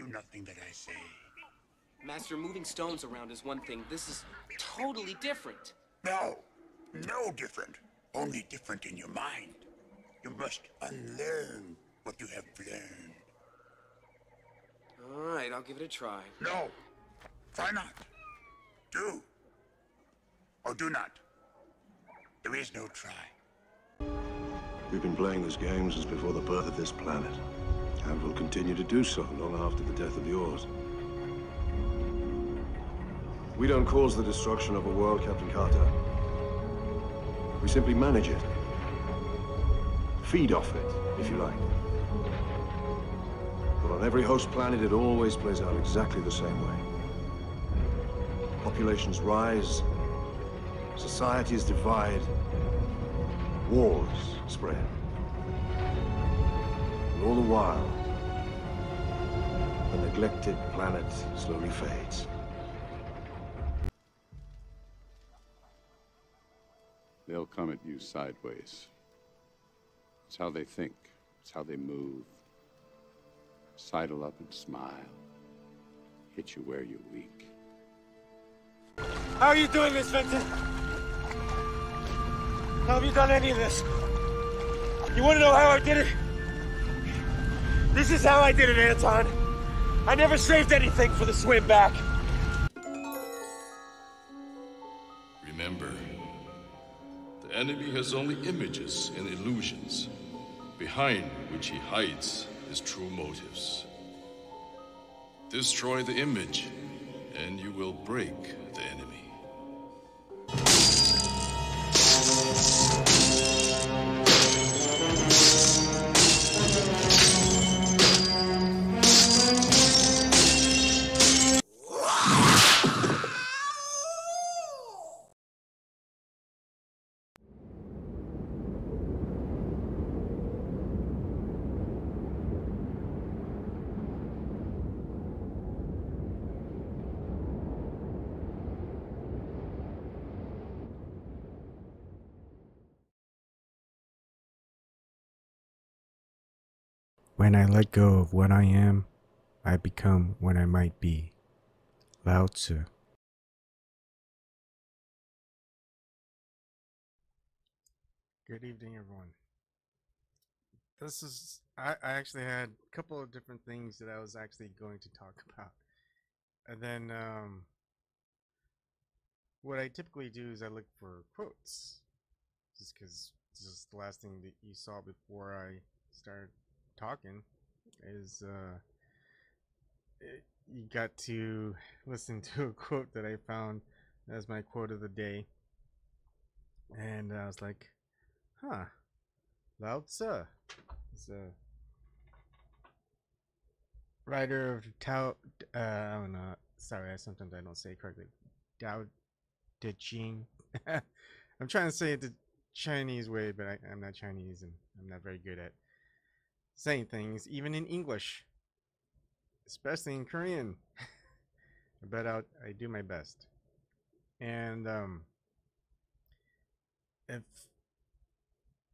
nothing that I say. Master, moving stones around is one thing. This is totally different. No, no different. Only different in your mind. You must unlearn what you have learned. All right, I'll give it a try. No, try not. Do. Or do not. There is no try. We've been playing this game since before the birth of this planet, and will continue to do so long after the death of yours. We don't cause the destruction of a world, Captain Carter. We simply manage it. Feed off it, if you like. But on every host planet, it always plays out exactly the same way. Populations rise, societies divide, wars spread. And all the while, the neglected planet slowly fades. They'll come at you sideways. It's how they think. It's how they move. Sidle up and smile. Hit you where you're weak. How are you doing this, Vincent? How have you done any of this? You want to know how I did it? This is how I did it, Anton. I never saved anything for the swim back. Remember, the enemy has only images and illusions, behind which he hides his true motives. Destroy the image, and you will break the enemy. When I let go of what I am, I become what I might be. Lao Tzu. Good evening, everyone. I actually had a couple of different things that I was actually going to talk about. And then, what I typically do is I look for quotes. Just because this is the last thing that you saw before I started talking is you got to listen to a quote that I found as my quote of the day, and I was like, huh, Lao Tzu is a writer of Tao, I don't know, sorry, sometimes I don't say it correctly, Tao Te Ching. I'm trying to say it the Chinese way, but I'm not Chinese and I'm not very good at saying things, even in English, especially in Korean. But I do my best. And if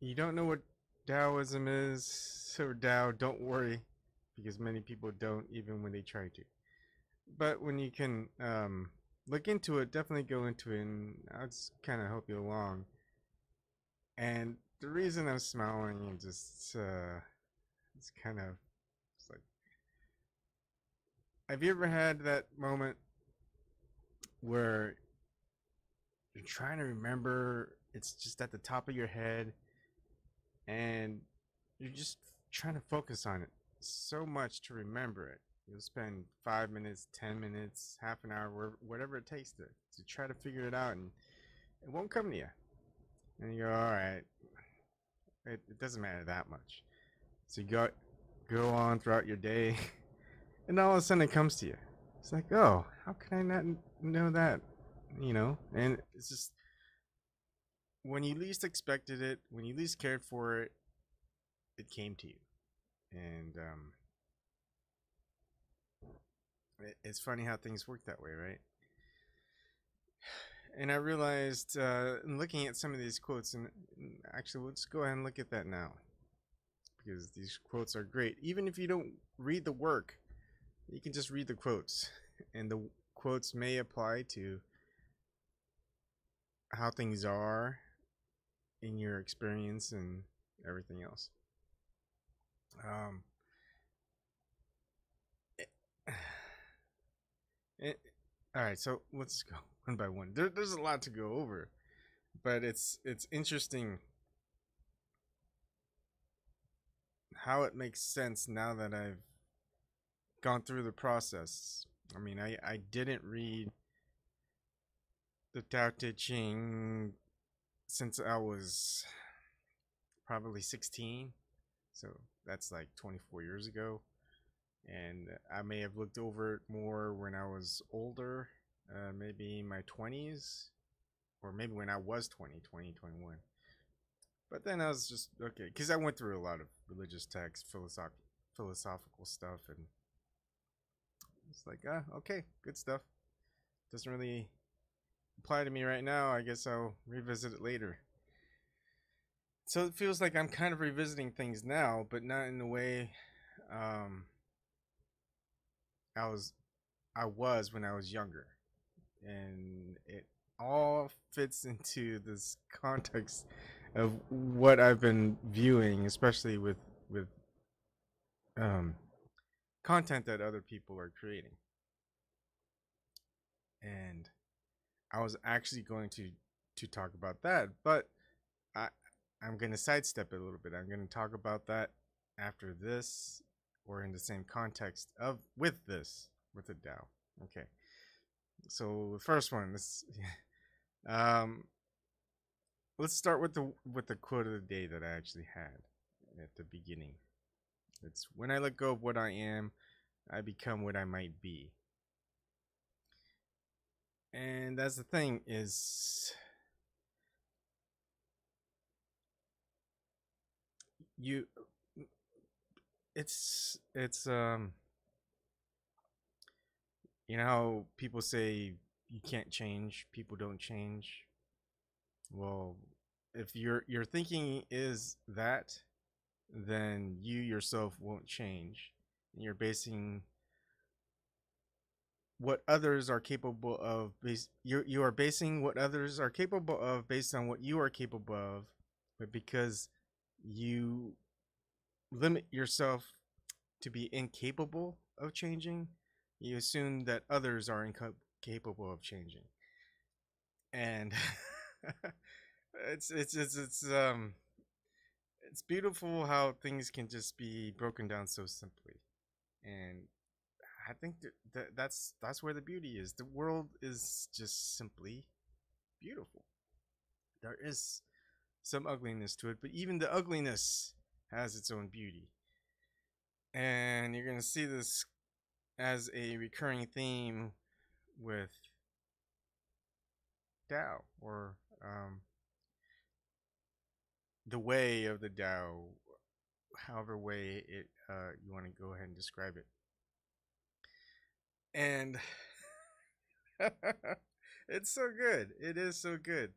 you don't know what Taoism is, or Tao, don't worry, because many people don't, even when they try to. But when you can look into it, definitely go into it, and I'll just kind of help you along. And the reason I'm smiling and just it's kind of, it's like, have you ever had that moment where you're trying to remember, it's just at the top of your head, and you're just trying to focus on it so much to remember it? You'll spend 5 minutes, 10 minutes, half an hour, whatever it takes to try to figure it out, and it won't come to you. And you go, all right, it doesn't matter that much. So you go on throughout your day, and all of a sudden it comes to you. It's like, oh, how can I not know that? You know, and it's just when you least expected it, when you least cared for it, it came to you. And it's funny how things work that way, right? And I realized, in looking at some of these quotes, and actually, let's go ahead and look at that now, because these quotes are great. Even if you don't read the work, you can just read the quotes, and the quotes may apply to how things are in your experience and everything else. All right, so let's go one by one. There's a lot to go over, but it's interesting how it makes sense now that I've gone through the process. I mean, I didn't read the Tao Te Ching since I was probably 16, so that's like 24 years ago, and I may have looked over it more when I was older, maybe in my 20s, or maybe when I was 20, 21. But then I was just, okay, because I went through a lot of religious texts, philosophical stuff, and it's like, okay, good stuff. Doesn't really apply to me right now. I guess I'll revisit it later. So it feels like I'm kind of revisiting things now, but not in the way I was when I was younger. And it all fits into this context of what I've been viewing, especially with content that other people are creating. And I was actually going to talk about that, but I'm going to sidestep it a little bit. I'm going to talk about that after this, or in the same context of with the DAO. Okay. So the first one, let's start with the quote of the day that I actually had at the beginning. It's, when I let go of what I am, I become what I might be. And that's the thing, is it's you know how people say you can't change, people don't change. Well, if your thinking is that, then you yourself won't change. And you're basing what others are capable of you are basing what others are capable of based on what you are capable of, but because you limit yourself to be incapable of changing, you assume that others are incapable of changing. And it's beautiful how things can just be broken down so simply. And I think that's where the beauty is. The world is just simply beautiful. There is some ugliness to it, but even the ugliness has its own beauty. And you're going to see this as a recurring theme with DAO, or the way of the DAO, however way it you want to go ahead and describe it. And it's so good. It is so good.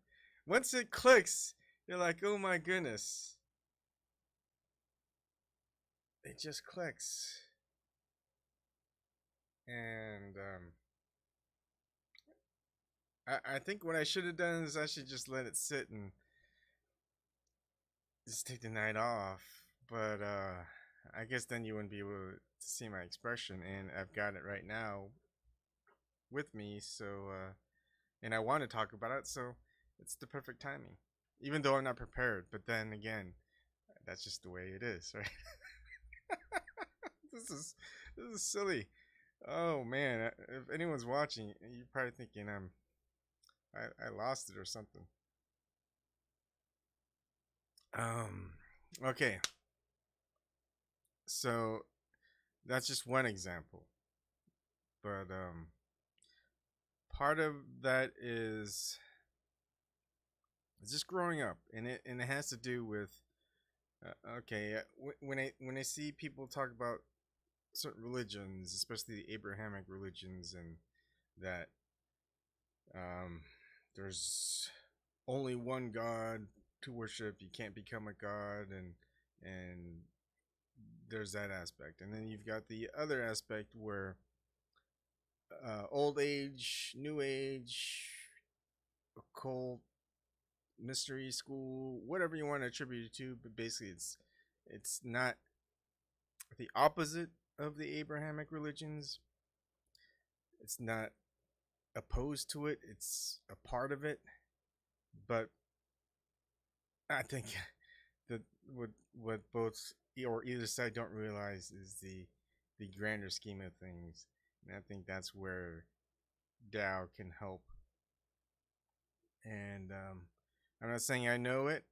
Once it clicks, you're like, oh my goodness. It just clicks. And I think what I should have done is I should just let it sit and just take the night off. But I guess then you wouldn't be able to see my expression, and I've got it right now with me. So and I want to talk about it, so it's the perfect timing, even though I'm not prepared. But then again, that's just the way it is, right? This is silly. Oh man, if anyone's watching, you're probably thinking I lost it or something. Okay. So that's just one example. But part of that is just growing up, and it has to do with okay, when I see people talk about certain religions, especially the Abrahamic religions, and that there's only one God to worship, you can't become a god, and there's that aspect, and then you've got the other aspect where old age, new age, occult, mystery school, whatever you want to attribute it to, but basically it's not the opposite of the Abrahamic religions. It's not opposed to it. It's a part of it. But I think that what both or either side don't realize is the grander scheme of things, and I think that's where Tao can help. And I'm not saying I know it.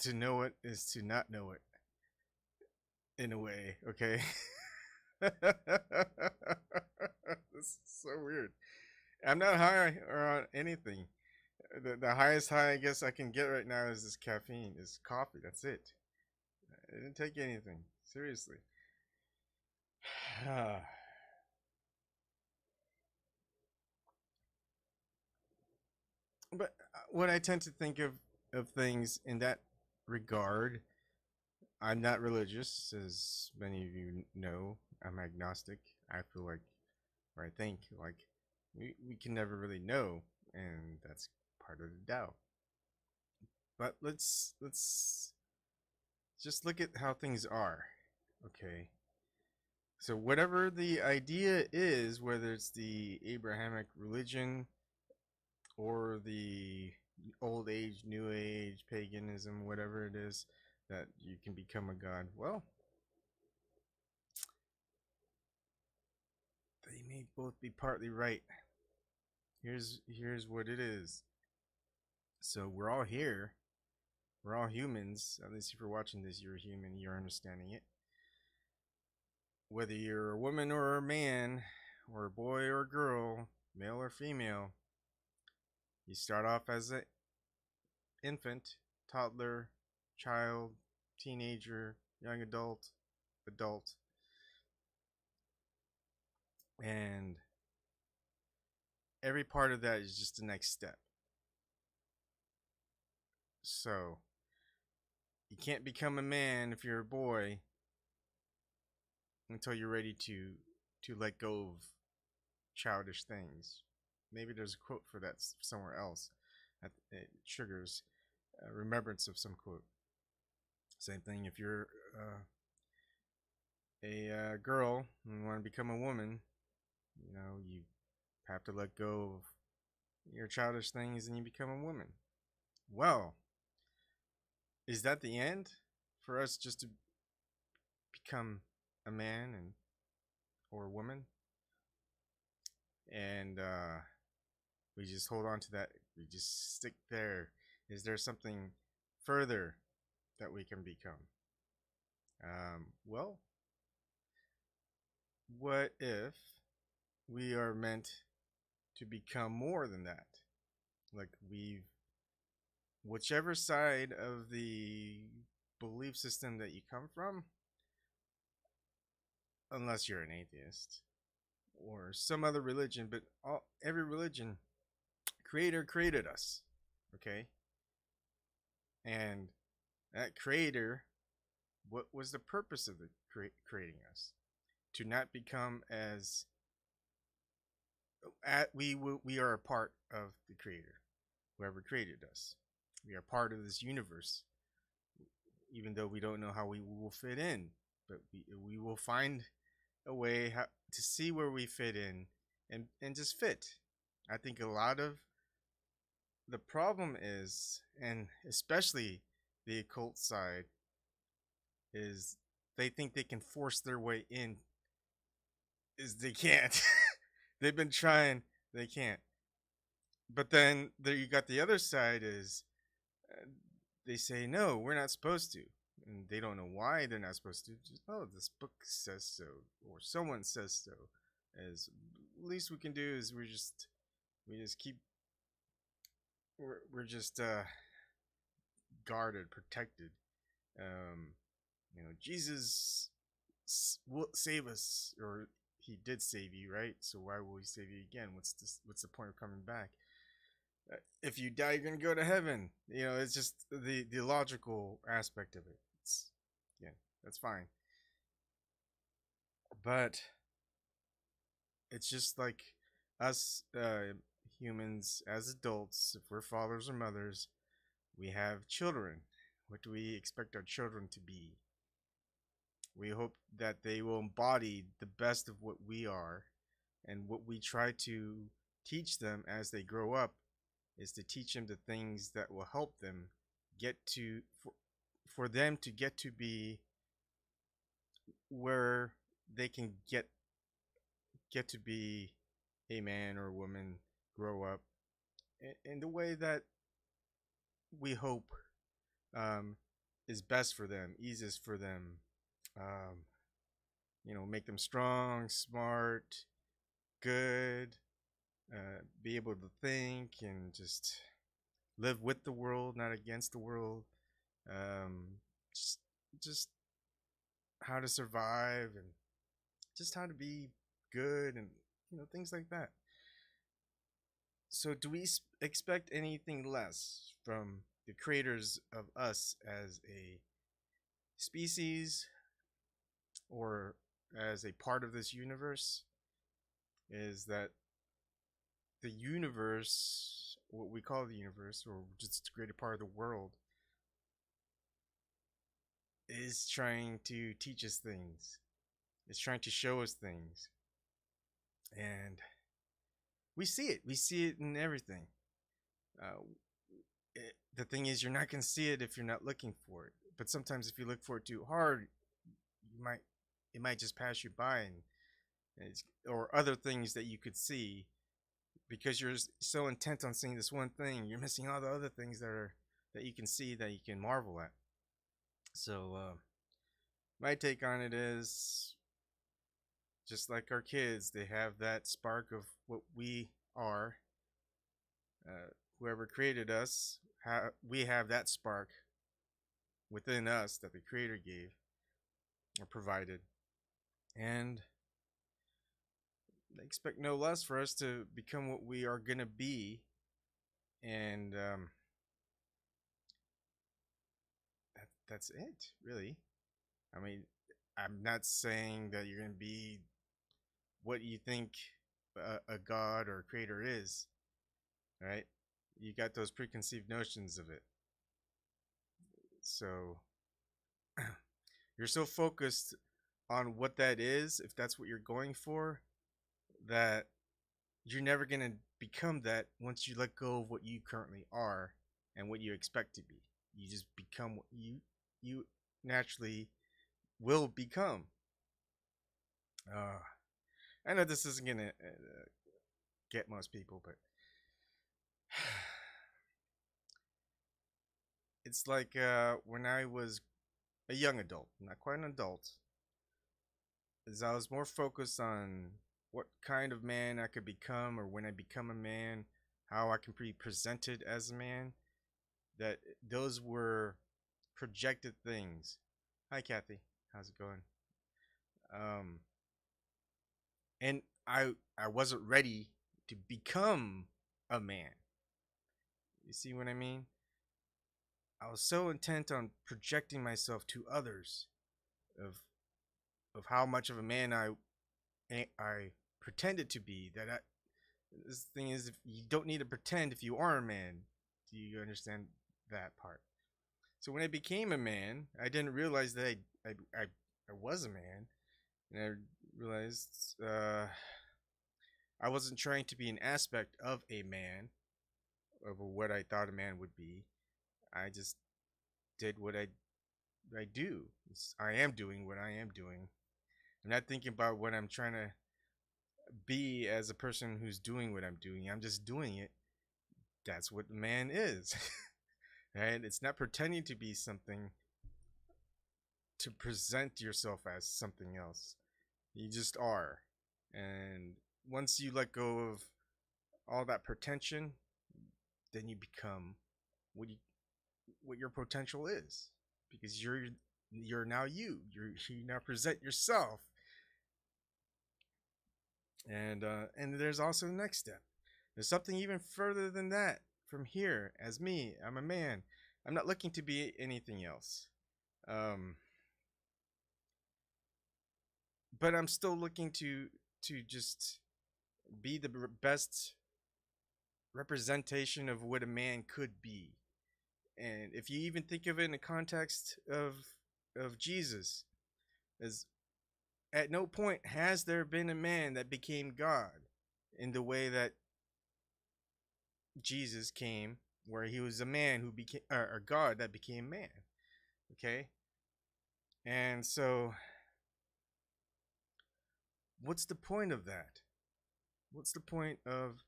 To know it is to not know it, in a way. Okay. This is so weird. I'm not high or on anything. The highest high I guess I can get right now is this caffeine, is coffee. That's it. I didn't take anything. Seriously. But what I tend to think of things in that regard, I'm not religious, as many of you know. I'm agnostic. I feel like, or I think like, we can never really know, and that's part of the Tao. But let's just look at how things are, okay? So whatever the idea is, whether it's the Abrahamic religion or the old age, new age, paganism, whatever it is, that you can become a god, well, they may both be partly right. Here's what it is. So we're all here. We're all humans. At least if you're watching this, you're a human. You're understanding it. Whether you're a woman or a man, or a boy or a girl, male or female, you start off as an infant, toddler, child, teenager, young adult, and every part of that is just the next step. So you can't become a man if you're a boy until you're ready to let go of childish things. Maybe there's a quote for that somewhere else. It triggers a remembrance of some quote. Same thing if you're a girl and want to become a woman, you know, you have to let go of your childish things and you become a woman. Well, is that the end for us just to become a man and or a woman? And we just hold on to that, we just stick there? Is there something further that we can become? Well, what if we are meant to become more than that? Like whichever side of the belief system that you come from, unless you're an atheist or some other religion, but every religion, creator created us, okay? And that creator, what was the purpose of the creating us? To not become as we are a part of the creator, whoever created us. We are part of this universe, even though we don't know how we will fit in, but we will find a way to see where we fit in and just fit. I think a lot of the problem is, and especially the occult side, is they think they can force their way in. Is they can't. They've been trying, they can't. But then there you got the other side is they say no, we're not supposed to, and they don't know why they're not supposed to. Just, oh, this book says so, or someone says so. As least we can do is we just keep we're just guarded, protected. You know, Jesus will save us, or he did save you, right? So why will he save you again? What's the point of coming back? If you die, you're gonna go to heaven. You know, it's just the logical aspect of it. It's, yeah, That's fine. But it's just like us humans as adults, if we're fathers or mothers, we have children. What do we expect our children to be? We hope that they will embody the best of what we are, and what we try to teach them as they grow up is to teach them the things that will help them get to for them to get to be where they can get to be a man or a woman, grow up in the way that we hope is best for them, easiest for them. You know, make them strong, smart, good, be able to think and just live with the world, not against the world. Just how to survive and just how to be good, and things like that. So do we expect anything less from the creators of us as a species or as a part of this universe? Is that the universe, what we call the universe, or just a greater part of the world, is trying to teach us things. It's trying to show us things. And we see it. We see it in everything. The thing is, you're not going to see it if you're not looking for it. But sometimes if you look for it too hard, it might just pass you by, or other things that you could see, because you're so intent on seeing this one thing, you're missing all the other things that you can see, that you can marvel at. So my take on it is, just like our kids, they have that spark of what we are. Whoever created us, we have that spark within us that the Creator gave or provided, and they expect no less for us to become what we are gonna be. And that's it, really. I mean, I'm not saying that you're gonna be what you think a god or a creator is, right? You got those preconceived notions of it. So you're so focused on what that is, if that's what you're going for, that you're never going to become that once you let go of what you currently are and what you expect to be. You just become what you naturally will become. I know this isn't going to get most people, but it's like when I was a young adult, not quite an adult, is I was more focused on what kind of man I could become, or when I become a man, how I can be presented as a man. That those were projected things. Hi Kathy, how's it going? And I wasn't ready to become a man. You see what I mean? I was so intent on projecting myself to others of how much of a man I pretended to be, that this thing is, if you don't need to pretend if you are a man. Do you understand that part? So when I became a man, I didn't realize that I was a man, and I realized I wasn't trying to be an aspect of a man, of what I thought a man would be. I just did what I do. I am doing what I am doing. I'm not thinking about what I'm trying to be as a person who's doing what I'm doing. I'm just doing it. That's what man is. Right? It's not pretending to be something to present yourself as something else. You just are. And once you let go of all that pretension, then you become what your potential is, because you're now you now present yourself. And there's also the next step. There's something even further than that. From here, as me, I'm a man. I'm not looking to be anything else. but I'm still looking to just be the best representation of what a man could be. And if you even think of it in the context of Jesus, as at no point has there been a man that became God in the way that Jesus came, where he was a man who became or God that became man. Okay? And so what's the point of that? What's the point of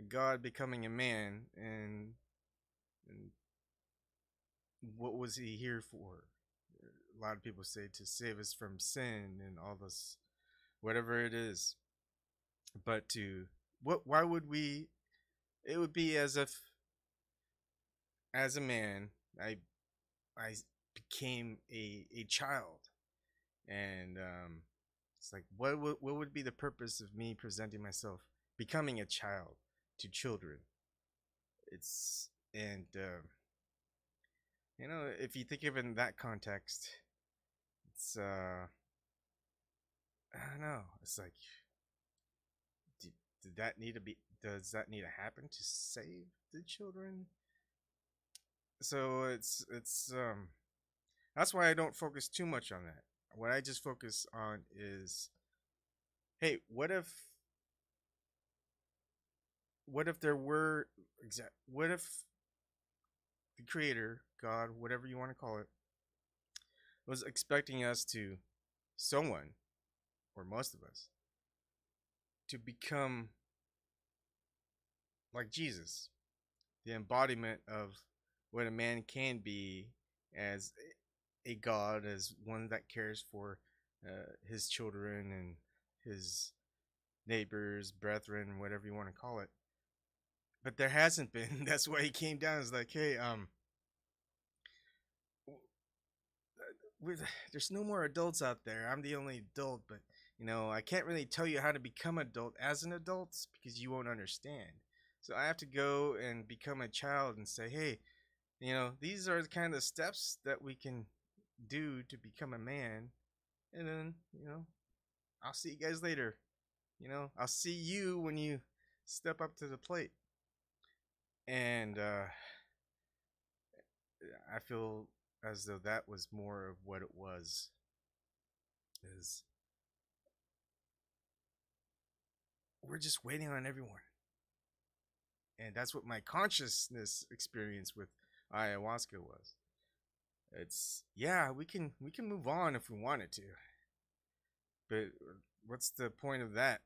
God becoming a man, and what was he here for? A lot of people say to save us from sin and all this, whatever it is. But why would we? It would be as if, as a man, I became a child, and it's like, what would be the purpose of me presenting myself, becoming a child to children? It's, and you know, if you think of it in that context, it's I don't know. It's like, did that need to be? Does that need to happen to save the children? So it's that's why I don't focus too much on that. What I just focus on is, hey, what if there were what if the creator, God, whatever you want to call it, was expecting us to, someone, or most of us, to become like Jesus, the embodiment of what a man can be as a God, as one that cares for his children and his neighbors, brethren, whatever you want to call it. But there hasn't been. That's why he came down. It's like, hey, there's no more adults out there. I'm the only adult, but you know, I can't really tell you how to become adult as an adult because you won't understand. So I have to go and become a child and say, hey, you know, these are the kind of steps that we can do to become a man. And then, you know, I'll see you guys later. You know, I'll see you when you step up to the plate. And I feel as though that was more of what it was. Is we're just waiting on everyone. And that's what my consciousness experience with ayahuasca was. It's, yeah, we can move on if we wanted to, but what's the point of that?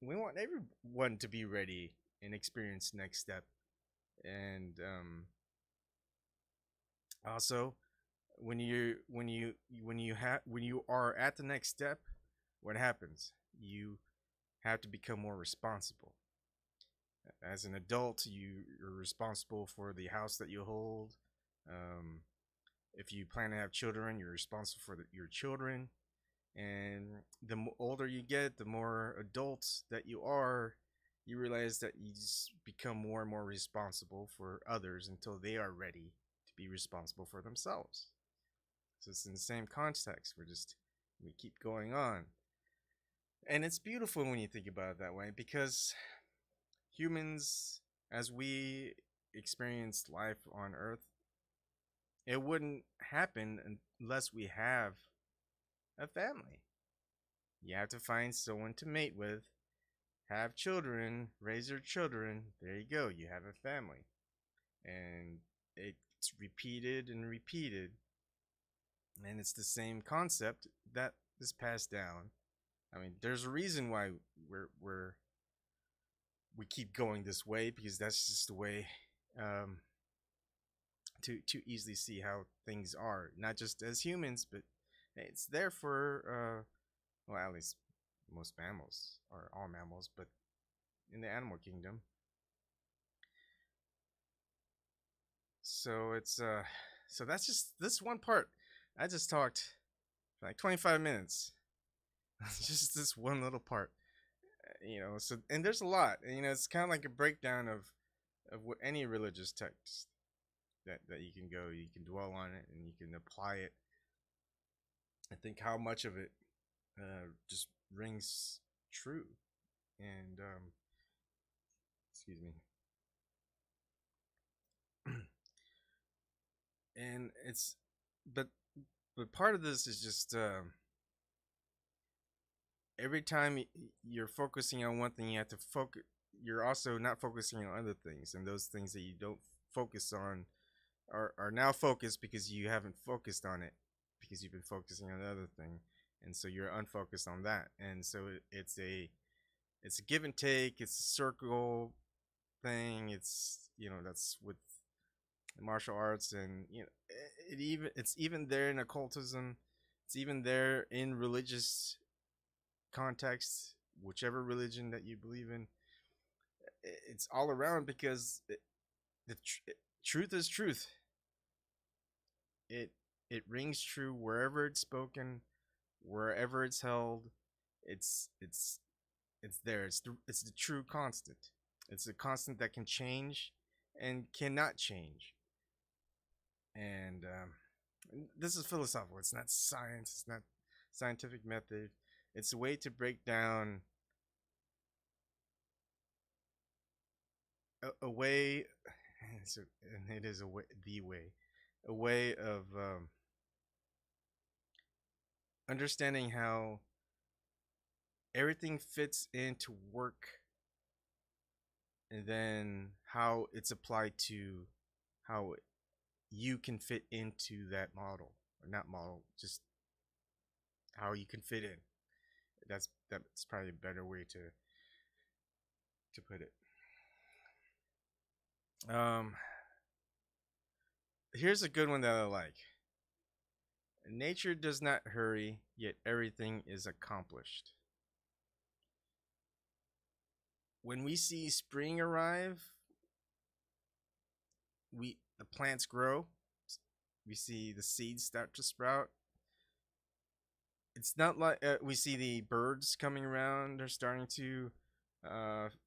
We want everyone to be ready and experience next step. And also, when you are at the next step, what happens? You have to become more responsible. As an adult, you're responsible for the house that you hold. If you plan to have children, you're responsible for your children. And the older you get, the more adults that you are, you realize that you just become more and more responsible for others until they are ready to be responsible for themselves. So it's in the same context. We keep going on. And it's beautiful when you think about it that way, because humans, as we experience life on Earth, it wouldn't happen unless we have a family. You have to find someone to mate with, have children, raise your children. There you go. You have a family. And it's repeated and repeated. And it's the same concept that is passed down. I mean, there's a reason why we keep going this way, because that's just the way to easily see how things are, not just as humans, but it's there for well, at least most mammals, or all mammals, but in the animal kingdom. So it's so that's just this one part. I just talked for like 25 minutes. Just this one little part, you know. So, and there's a lot, you know. It's kind of like a breakdown of what any religious text that you can go, you can dwell on it, and you can apply it. I think how much of it just rings true. And excuse me. And it's but part of this is just every time you're focusing on one thing, you have to focus. You're also not focusing on other things, and those things that you don't focus on are now focused because you haven't focused on it, because you've been focusing on the other thing, and so you're unfocused on that. And so it's a give and take. It's a circle thing. It's, you know, that's with martial arts, and you know, it's even there in occultism. It's even there in religious context, whichever religion that you believe in. It's all around, because truth is truth. It rings true wherever it's spoken, wherever it's held. It's there. It's the true constant. It's a constant that can change and cannot change. And this is philosophical. It's not science. It's not scientific method. It's a way to break down a way, and it is a way of understanding how everything fits into work, and then how it's applied to how you can fit into that model, or not model, just how you can fit in. That's probably a better way to put it. Here's a good one that I like. Nature does not hurry, yet everything is accomplished. When we see spring arrive, the plants grow. We see the seeds start to sprout. It's not like we see the birds coming around. They're starting to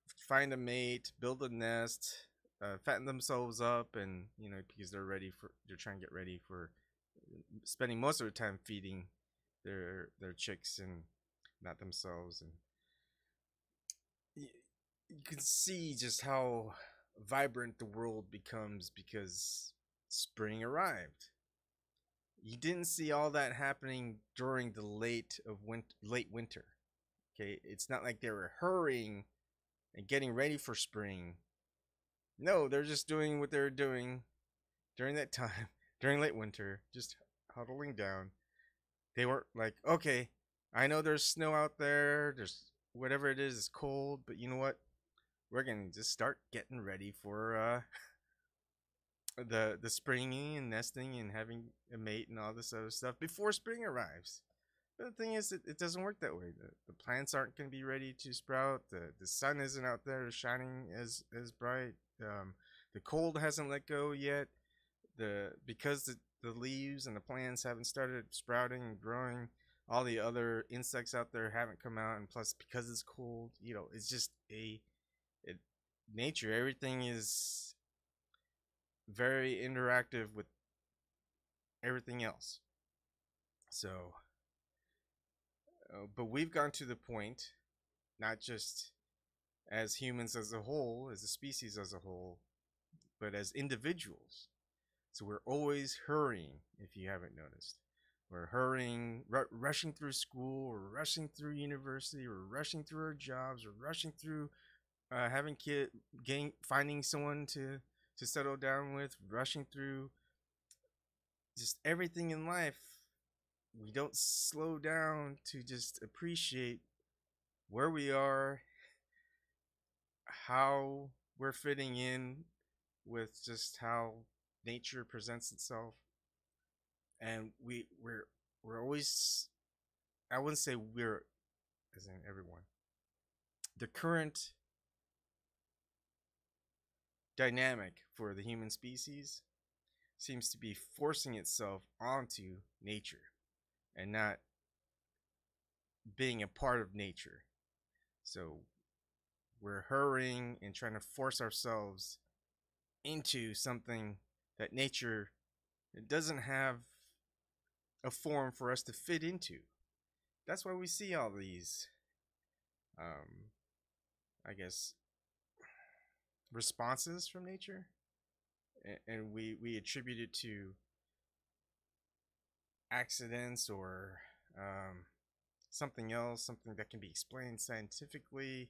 find a mate, build a nest, fatten themselves up, and you know, because they're trying to get ready for spending most of their time feeding their chicks and not themselves. And you can see just how vibrant the world becomes because spring arrived. You didn't see all that happening during the late winter. Okay, it's not like they were hurrying and getting ready for spring. No, they're just doing what they were doing during that time, during late winter, just huddling down. They weren't like, okay, I know there's snow out there, there's whatever it is, it's cold, but you know what? We're gonna just start getting ready for the springing and nesting and having a mate and all this other stuff before spring arrives. But the thing is, it doesn't work that way. The plants aren't going to be ready to sprout. The sun isn't out there shining as bright. The cold hasn't let go yet. Because the leaves and the plants haven't started sprouting and growing, all the other insects out there haven't come out. And plus, because it's cold, you know, it's just nature. Everything is very interactive with everything else. So, but we've gone to the point, not just as humans as a whole, as a species as a whole, but as individuals. So we're always hurrying, if you haven't noticed. We're hurrying, rushing through school, or rushing through university, or rushing through our jobs, or rushing through having finding someone to settle down with, rushing through just everything in life. We don't slow down to just appreciate where we are, how we're fitting in with just how nature presents itself. And we're always, I wouldn't say we're, as in everyone, the current dynamic for the human species seems to be forcing itself onto nature and not being a part of nature. So we're hurrying and trying to force ourselves into something that nature, it doesn't have a form for us to fit into. That's why we see all these, I guess, responses from nature, and we attribute it to accidents or something else, something that can be explained scientifically.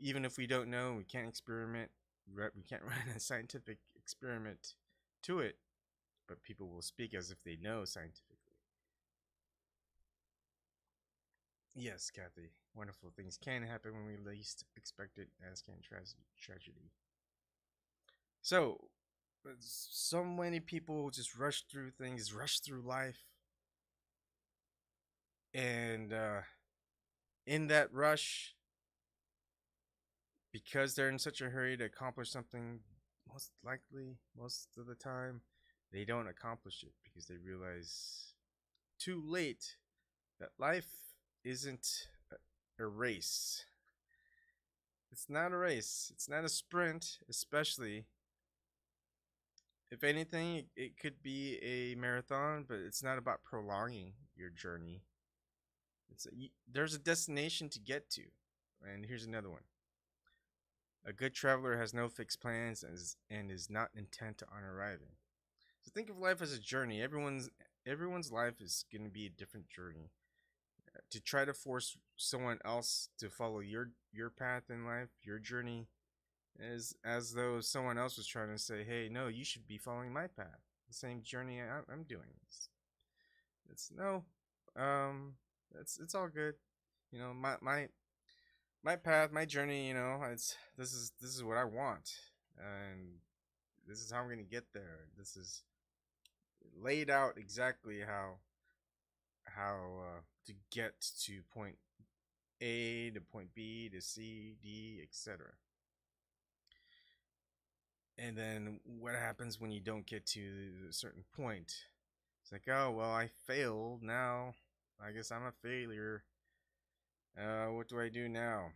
Even if we don't know, we can't experiment. We can't run a scientific experiment to it, but people will speak as if they know scientifically. Yes, Kathy. Wonderful things can happen when we least expect it, as can tragedy. So many people just rush through things, rush through life, and in that rush, because they're in such a hurry to accomplish something, most of the time, they don't accomplish it because they realize too late that life isn't a race. It's not a race. It's not a sprint, especially. If anything, it could be a marathon, but it's not about prolonging your journey. There's a destination to get to. And here's another one. A good traveler has no fixed plans and is not intent on arriving. So think of life as a journey. Everyone's life is going to be a different journey. To try to force someone else to follow your path in life, your journey, is as though someone else was trying to say, "Hey, no, you should be following my path, the same journey I'm doing." It's all good. You know, my path, my journey. You know, this is what I want, and this is how I'm gonna get there. This is laid out exactly how to get to point A to point B to C, D, etc. And then what happens when you don't get to a certain point? It's like, oh, well, I failed. Now I guess I'm a failure. What do I do now?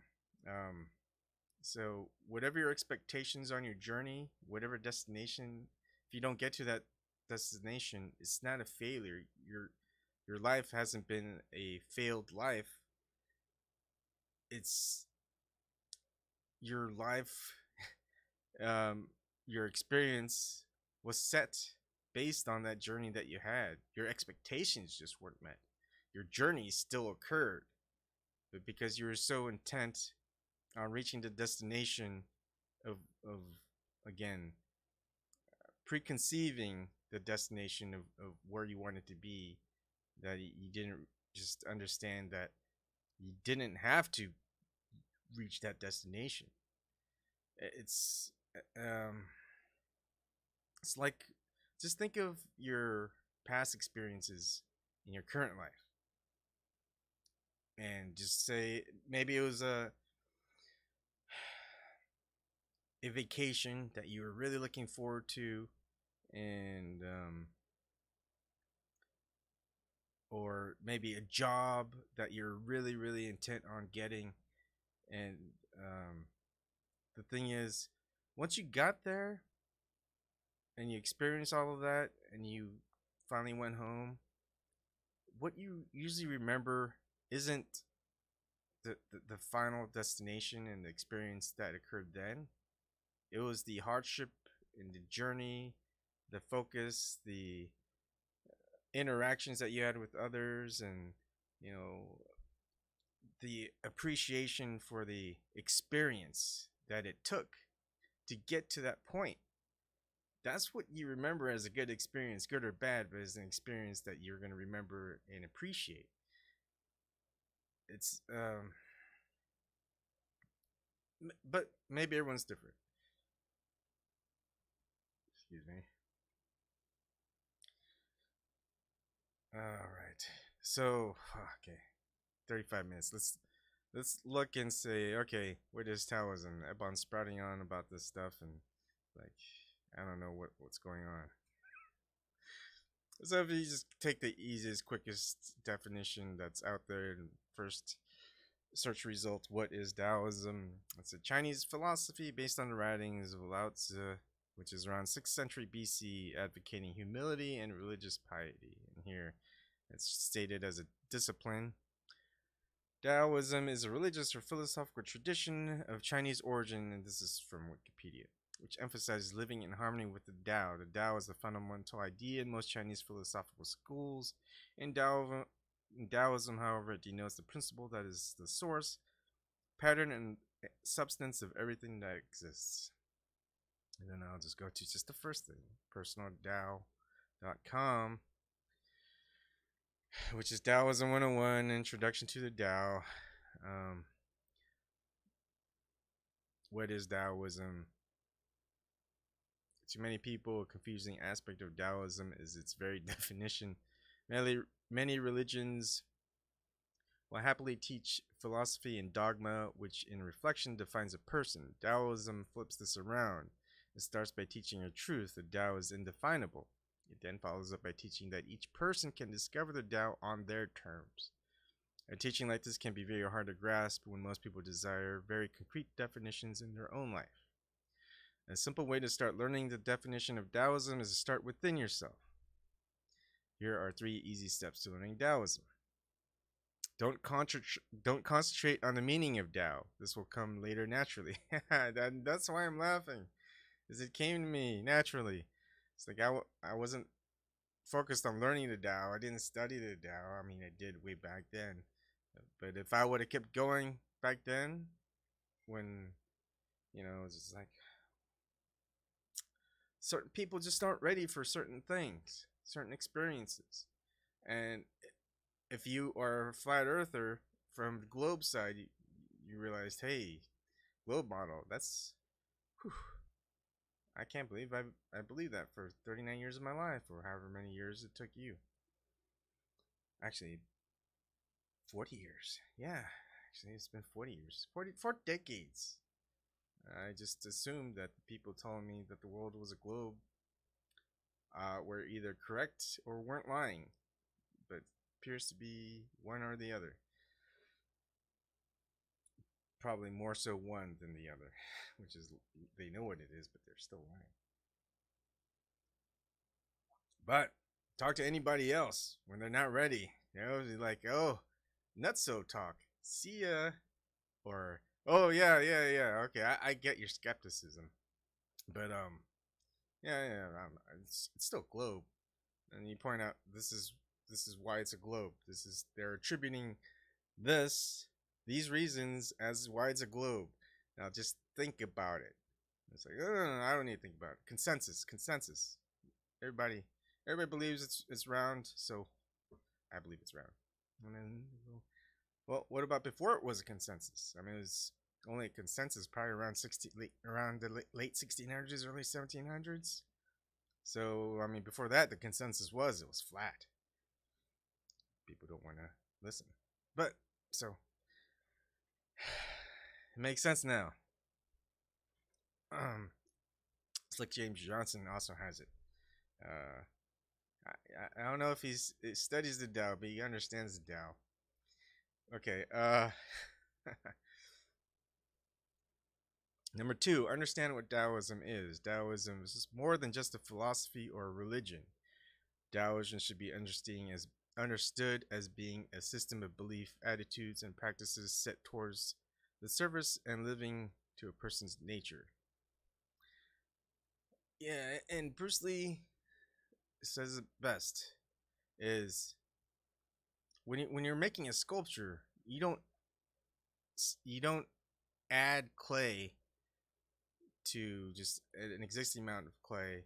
So whatever your expectations on your journey, whatever destination, if you don't get to that destination, it's not a failure. Your life hasn't been a failed life. It's your life, your experience was set based on that journey that you had. Your expectations just weren't met. Your journey still occurred, but because you were so intent on reaching the destination of again, preconceiving the destination of where you wanted to be, that you didn't just understand that you didn't have to reach that destination. It's like, just think of your past experiences in your current life, and just say maybe it was a vacation that you were really looking forward to, and or maybe a job that you're really intent on getting, and the thing is, once you got there and you experienced all of that and you finally went home, what you usually remember isn't the final destination and the experience that occurred then. It was the hardship and the journey, the focus, the interactions that you had with others, and you know, the appreciation for the experience that it took to get to that point. That's what you remember as a good experience, good or bad, but as an experience that you're going to remember and appreciate. It's but maybe everyone's different. Excuse me. All right. So, okay. 35 minutes. Let's look and say, okay, what is Taoism? Ebon's sprouting on about this stuff, and like, I don't know what's going on. So if you just take the easiest, quickest definition that's out there, and first search result, what is Taoism? It's a Chinese philosophy based on the writings of Lao Tzu, which is around 6th century BC, advocating humility and religious piety. And here it's stated as a discipline. Taoism is a religious or philosophical tradition of Chinese origin, and this is from Wikipedia, which emphasizes living in harmony with the Tao. The Tao is the fundamental idea in most Chinese philosophical schools. In Taoism, however, it denotes the principle that is the source, pattern, and substance of everything that exists. And then I'll just go to just the first thing, personaldao.com, which is Taoism 101, Introduction to the Tao. What is Taoism? To many people, a confusing aspect of Taoism is its very definition. Many religions will happily teach philosophy and dogma, which in reflection defines a person. Taoism flips this around. It starts by teaching a truth. The Tao is indefinable. It then follows up by teaching that each person can discover the Tao on their terms. A teaching like this can be very hard to grasp when most people desire very concrete definitions in their own life. A simple way to start learning the definition of Taoism is to start within yourself. Here are 3 easy steps to learning Taoism. Don't concentrate on the meaning of Tao. This will come later naturally. That's why I'm laughing, because it came to me naturally. It's like I wasn't focused on learning the Tao. I didn't study the Tao. I mean, I did way back then. But if I would have kept going back then, when, you know, it's just like certain people just aren't ready for certain things, certain experiences. And if you are a flat earther from the globe side, you realized, hey, globe model, that's, whew, I can't believe I believed that for 39 years of my life, or however many years it took you. Actually, 40 years. Yeah, actually, it's been 40 years. 4 decades. I just assumed that the people telling me that the world was a globe were either correct or weren't lying. But it appears to be one or the other. Probably more so one than the other, which is, they know what it is, but they're still lying. But talk to anybody else when they're not ready. You know, they're like, oh, nutso talk. See ya. Or, oh, yeah. Okay, I get your skepticism. But, it's still globe. And you point out, this is why it's a globe. They're attributing these reasons as why it's a globe. Now just think about it. It's like, no, I don't need to think about it. Consensus. Everybody believes it's round, so I believe it's round. And then, well, what about before it was a consensus? I mean, it was only a consensus probably around the late 1600s, early 1700s. So, I mean, before that, the consensus was it was flat. People don't want to listen. But, so, it makes sense now. Slick James Johnson also has it. I don't know if he studies the Tao, but he understands the Tao. Okay, Number 2, understand what Taoism is. Taoism is more than just a philosophy or a religion. Taoism should be understood as being a system of belief, attitudes, and practices set towards the service and living to a person's nature. Yeah, and Bruce Lee says it best, is when you're making a sculpture, you don't add clay to just an existing amount of clay,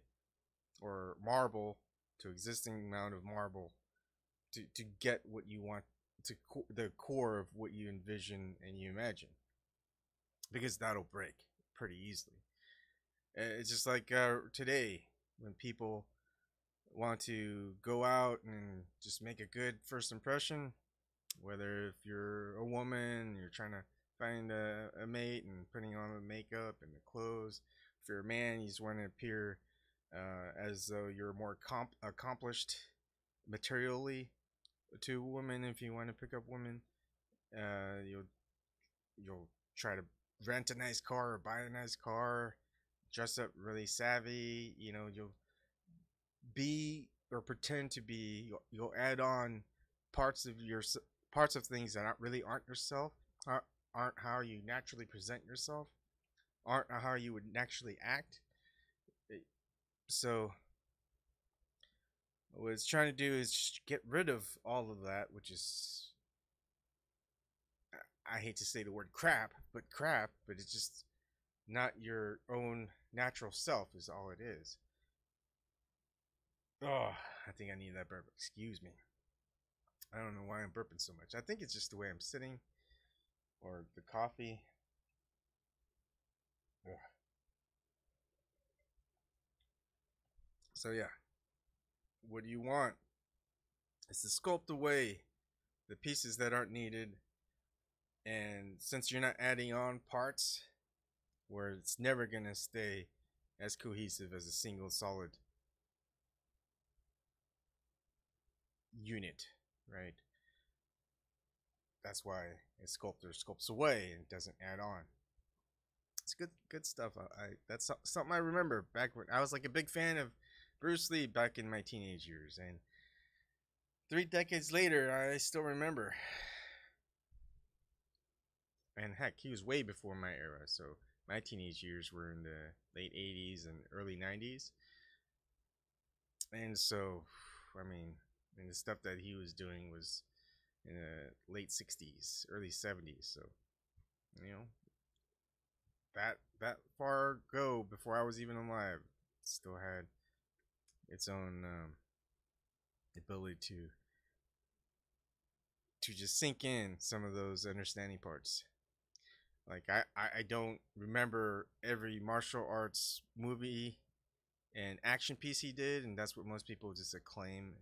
or marble to existing amount of marble to get what you want, to the core of what you envision and you imagine, because that'll break pretty easily. It's just like today, when people want to go out and just make a good first impression, whether if you're a woman, you're trying to find a mate and putting on the makeup and the clothes. If you're a man, you just want to appear as though you're more accomplished materially to women. If you want to pick up women, you'll try to rent a nice car or buy a nice car, dress up really savvy. You know, you'll be or pretend to be. You'll add on parts of your parts of things that aren't yourself, aren't how you naturally present yourself, aren't how you would naturally act. So what it's trying to do is just get rid of all of that, which is, I hate to say the word crap, but it's just not your own natural self is all it is. Oh, I think I need that burp. Excuse me. I don't know why I'm burping so much. I think it's just the way I'm sitting or the coffee. Ugh. So yeah, what do you want? It's to sculpt away the pieces that aren't needed, and since you're not adding on parts, where it's never gonna stay as cohesive as a single solid unit, right? That's why a sculptor sculpts away and doesn't add on. It's good stuff. That's something I remember back when I was like a big fan of Bruce Lee back in my teenage years, and 3 decades later, I still remember. And heck, he was way before my era. So my teenage years were in the late 80s and early 90s. And so, I mean, and the stuff that he was doing was in the late 60s, early 70s. So, you know, that far ago, before I was even alive, it still had its own ability to just sink in some of those understanding parts. Like I don't remember every martial arts movie and action piece he did, and that's what most people just claim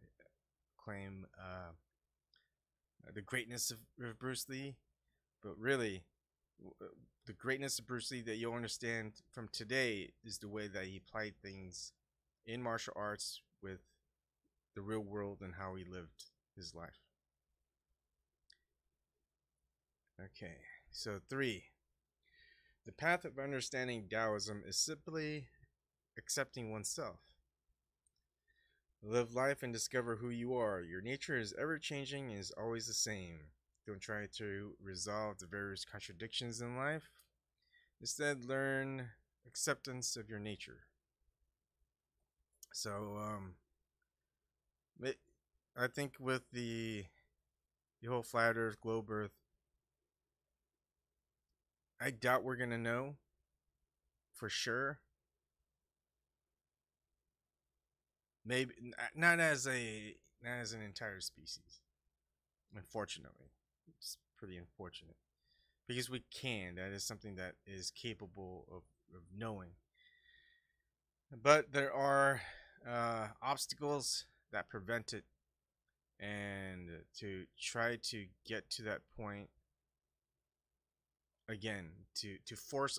the greatness of Bruce Lee. But really, the greatness of Bruce Lee that you'll understand from today is the way that he applied things in martial arts with the real world and how he lived his life. Okay, so 3. The path of understanding Taoism is simply accepting oneself. Live life and discover who you are. Your nature is ever changing and is always the same. Don't try to resolve the various contradictions in life. Instead, learn acceptance of your nature. So, I think with the whole flat Earth, globe Earth, I doubt we're gonna know for sure. Maybe not as an entire species. Unfortunately, it's pretty unfortunate because we can. That is something that is capable of knowing. But there are obstacles that prevent it, and to try to get to that point again, to force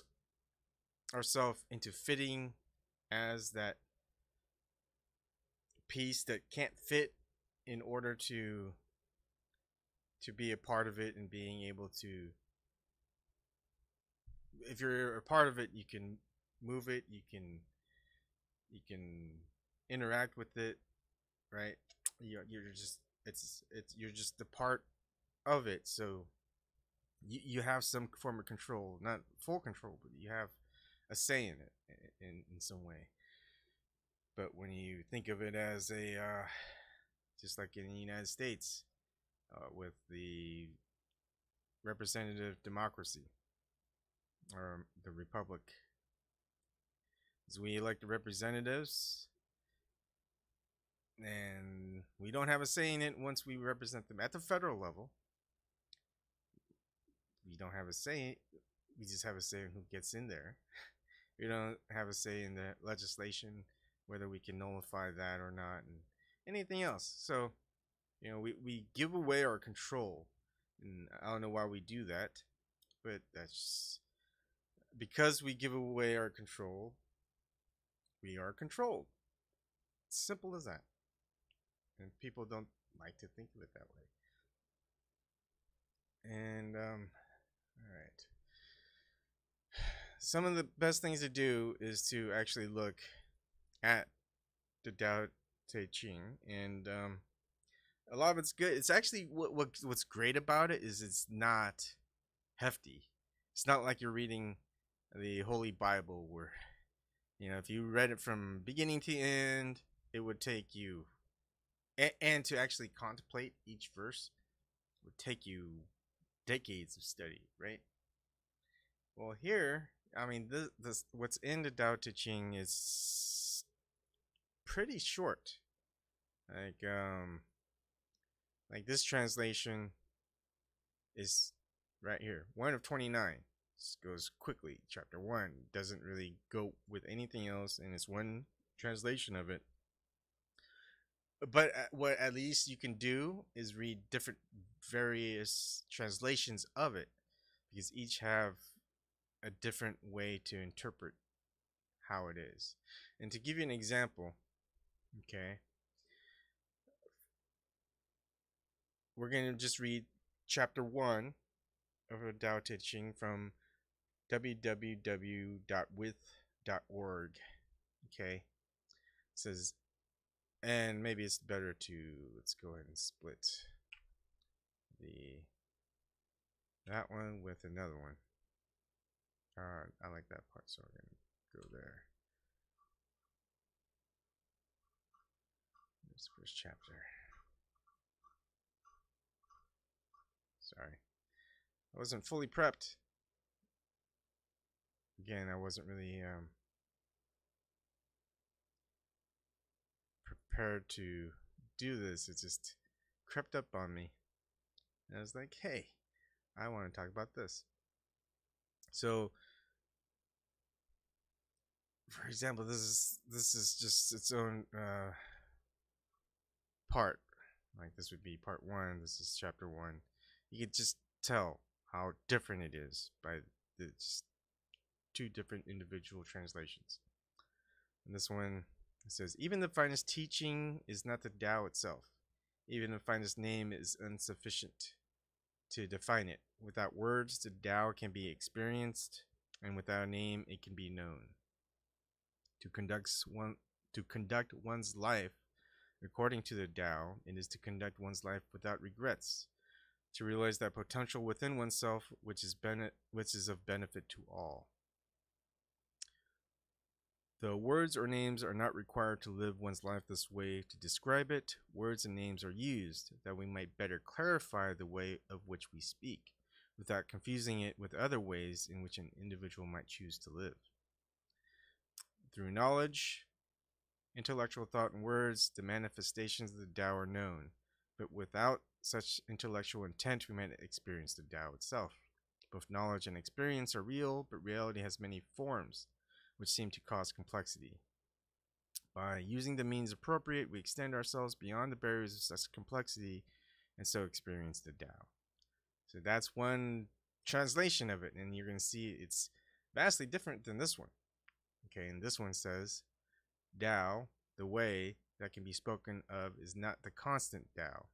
ourselves into fitting as that piece that can't fit in order to be a part of it, and being able to, if you're a part of it, you can move it, you can interact with it, right? You're just you're just the part of it, so you have some form of control, not full control, but you have a say in it in some way. But when you think of it as a just like in the United States, with the representative democracy or the republic, is we elect the representatives, and we don't have a say in it once we represent them at the federal level. We don't have a say. We just have a say in who gets in there. We don't have a say in the legislation, whether we can nullify that or not, and anything else. So, you know, we give away our control, and I don't know why we do that, but that's because we give away our control. We are controlled. Simple as that. And people don't like to think of it that way. And all right. some of the best things to do is to actually look at the Tao Te Ching, and a lot of it's good. It's actually what's great about it is it's not hefty. It's not like you're reading the Holy Bible where, you know, if you read it from beginning to end, it would take you, and to actually contemplate each verse would take you decades of study, right? Well, here, I mean, this what's in the Tao Te Ching is pretty short. Like this translation is right here, 1 of 29. This goes quickly. Chapter 1 doesn't really go with anything else, and it's one translation of it. But what at least you can do is read different various translations of it, because each have a different way to interpret how it is. And to give you an example, okay, we're going to just read chapter 1 of the Tao Te Ching from www.with.org. Okay, it says, and maybe it's better to, let's go ahead and split that one with another one. I like that part, so we're gonna go there. This first chapter. Sorry, I wasn't fully prepped. Again, I wasn't really prepared to do this. It just crept up on me, and I was like, hey, I want to talk about this. So, for example, this is just its own part. Like this would be part 1. This is chapter 1. You could just tell how different it is by the just 2 different individual translations. And this one, it says, even the finest teaching is not the Tao itself. Even the finest name is insufficient to define it. Without words, the Tao can be experienced, and without a name, it can be known. To conduct one's life according to the Tao, it is to conduct one's life without regrets. To realize that potential within oneself, which is of benefit to all. Though words or names are not required to live one's life this way to describe it, words and names are used that we might better clarify the way of which we speak, without confusing it with other ways in which an individual might choose to live. Through knowledge, intellectual thought, and words, the manifestations of the Tao are known, but without such intellectual intent, we might experience the Tao itself. Both knowledge and experience are real, but reality has many forms, which seem to cause complexity. By using the means appropriate, we extend ourselves beyond the barriers of such complexity, and so experience the Tao. So that's one translation of it, and you're going to see it's vastly different than this one. Okay, and this one says, Tao, the way that can be spoken of, is not the constant Tao.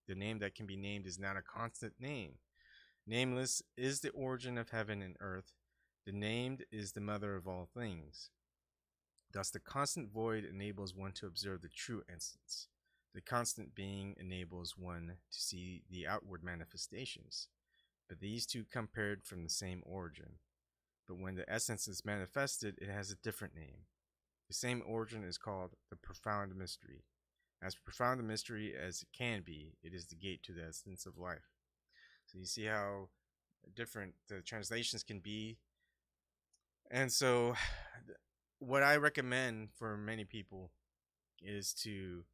The name that can be named is not a constant name. Nameless is the origin of heaven and earth. The named is the mother of all things. Thus, the constant void enables one to observe the true essence. The constant being enables one to see the outward manifestations. But these two come paired from the same origin. But when the essence is manifested, it has a different name. The same origin is called the profound mystery. As profound a mystery as it can be, it is the gate to the essence of life. So you see how different the translations can be. And so what I recommend for many people is to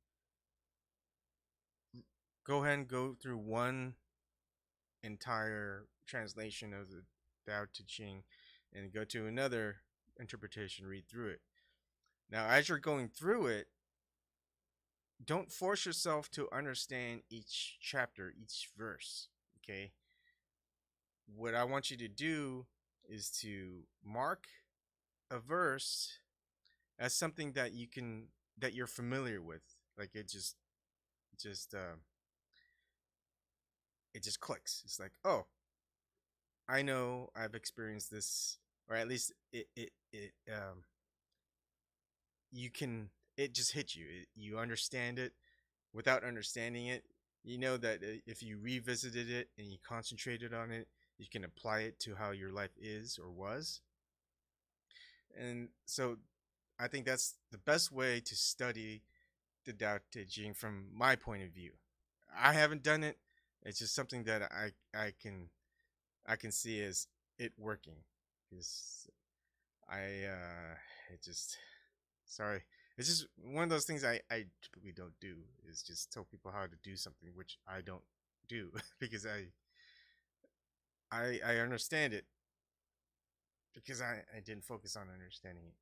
go ahead and go through one entire translation of the Tao Te Ching and go to another interpretation, read through it. Now, as you're going through it, don't force yourself to understand each chapter, each verse, okay? What I want you to do is to mark a verse as something that you're familiar with. Like it just clicks. It's like, oh, I know I've experienced this or at least you can, it just hits you. You understand it without understanding it. You know that if you revisited it and you concentrated on it, you can apply it to how your life is or was. And so I think that's the best way to study the Tao Te Ching from my point of view. I haven't done it. It's just something that I can see as it working. Because it just, sorry, it's just one of those things I typically don't do, is just tell people how to do something, which I don't do because I understand it, because I didn't focus on understanding it.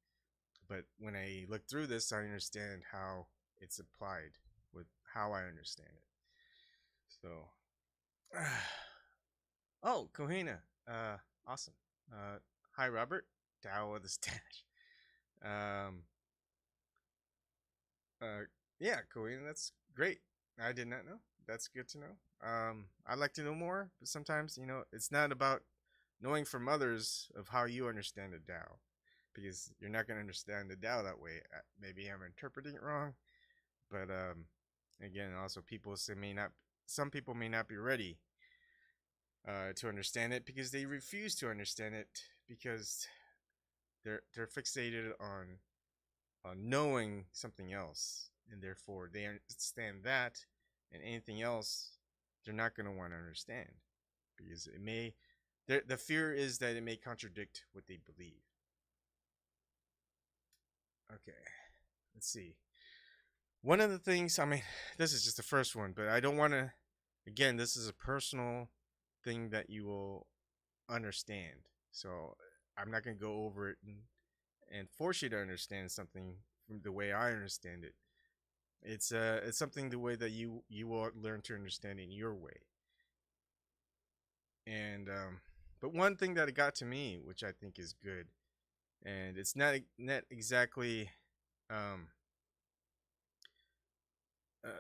But when I look through this, I understand how it's applied with how I understand it. So, oh, Kohina, awesome. Hi, Robert. Tao of the Stash. Yeah, Kohina, that's great. I did not know. That's good to know. I'd like to know more, but sometimes, you know, it's not about knowing from others of how you understand the Tao, because you're not going to understand the Tao that way. Maybe I'm interpreting it wrong, but again, also some people may not be ready to understand it, because they refuse to understand it, because they're fixated on knowing something else, and therefore they understand that, and anything else they're not going to want to understand, because it may, the fear is that it may contradict what they believe. Okay, let's see. One of the things, I mean, this is just the first one, but I don't want to, again, this is a personal thing that you will understand, so I'm not going to go over it and force you to understand something from the way I understand it. It's something the way that you will learn to understand in your way. And but one thing that it got to me, which I think is good, and it's not exactly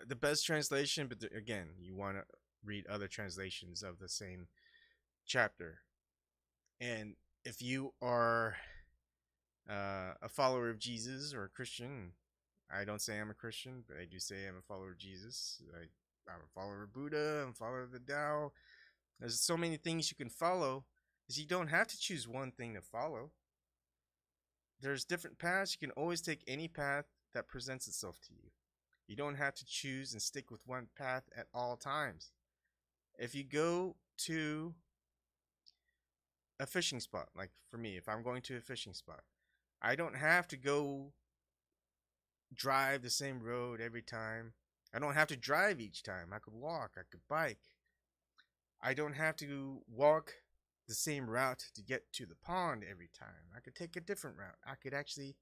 the best translation, but again, you want to read other translations of the same chapter. And if you are a follower of Jesus or a Christian, I don't say I'm a Christian, but I do say I'm a follower of Jesus. I'm a follower of Buddha. I'm a follower of the Tao. There's so many things you can follow, is you don't have to choose one thing to follow. There's different paths. You can always take any path that presents itself to you. You don't have to choose and stick with one path at all times. If you go to a fishing spot, like for me, if I'm going to a fishing spot, I don't have to go drive the same road every time. I don't have to drive each time. I could walk, I could bike. I don't have to walk the same route to get to the pond every time. I could take a different route. I could actually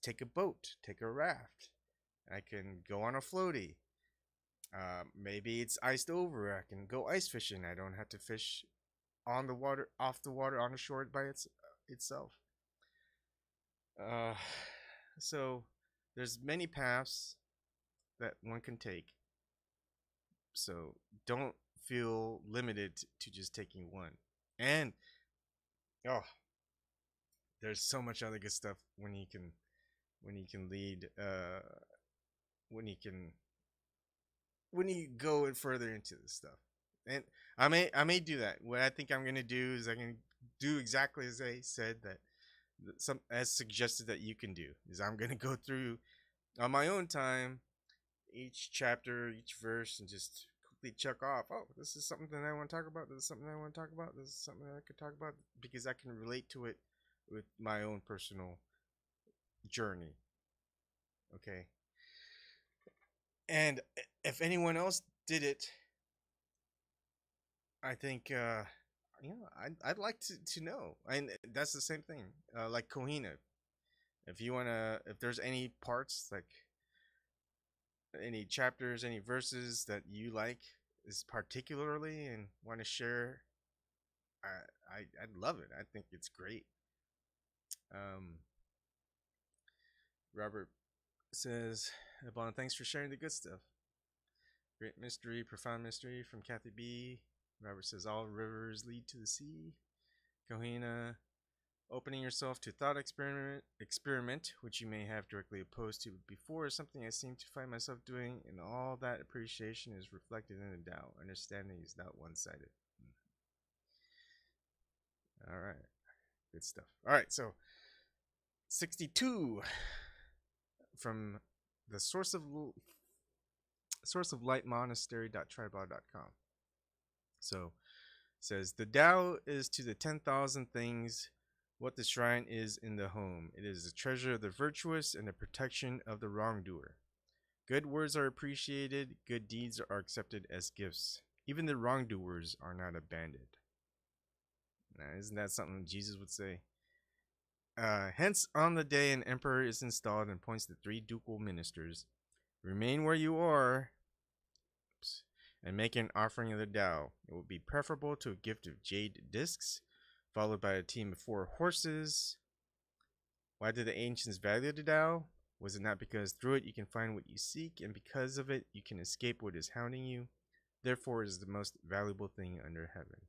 take a boat, take a raft. I can go on a floaty. Maybe it's iced over. I can go ice fishing. I don't have to fish on the water, off the water, on the shore by itself. So there's many paths that one can take. So don't feel limited to just taking one. And there's so much other good stuff when you can lead, when you go further into this stuff. And I may do that. What I think I'm gonna do is I can do exactly as I said, that as suggested that you can do, is I'm gonna go through on my own time each chapter, each verse, and just quickly check off, oh, this is something that I want to talk about, this is something I want to talk about, this is something that I could talk about, because I can relate to it with my own personal journey. Okay. And if anyone else did it, I think I'd like to know. And that's the same thing, like Kohina. If you wanna, if there's any parts, like any chapters, any verses that you like is particularly and want to share, I'd love it. I think it's great. Robert says, Ebon, thanks for sharing the good stuff. Great mystery, profound mystery from Kathy B. Robert says, all rivers lead to the sea. Kohina, Opening yourself to thought experiment, which you may have directly opposed to before, is something I seem to find myself doing, and all that appreciation is reflected in the Tao. Understanding is not one-sided. All right, good stuff. All right, so 62 from the source of light monastery.tribal.com. So it says the Tao is to the 10,000 things what the shrine is in the home. It is the treasure of the virtuous and the protection of the wrongdoer. Good words are appreciated, good deeds are accepted as gifts. Even the wrongdoers are not abandoned. Now, isn't that something Jesus would say? Hence, on the day an emperor is installed and appoints the 3 ducal ministers, remain where you are and make an offering of the Tao. It will be preferable to a gift of jade discs, followed by a team of 4 horses. Why did the ancients value the Tao? Was it not because through it you can find what you seek, and because of it you can escape what is hounding you? Therefore, it is the most valuable thing under heaven.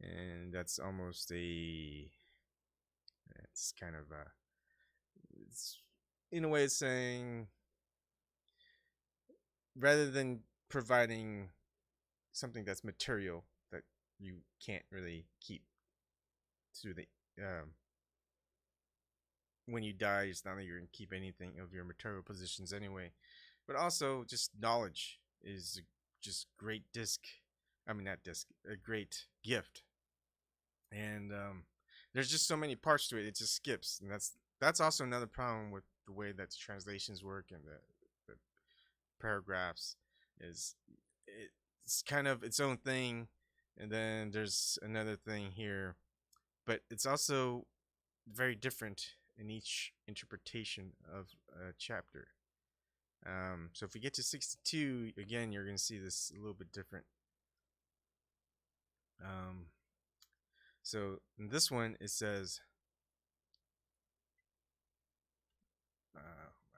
And that's almost a... It's kind of it's in a way it's saying, rather than providing something that's material that you can't really keep through the when you die, it's not that you're gonna keep anything of your material possessions anyway, but also just knowledge is just great a great gift. And there's just so many parts to it, it just skips. And that's also another problem with the way that translations work and the paragraphs, is it's kind of its own thing, and then there's another thing here, but it's also very different in each interpretation of a chapter. So if we get to 62, again, you're going to see this a little bit different. So in this one, it says,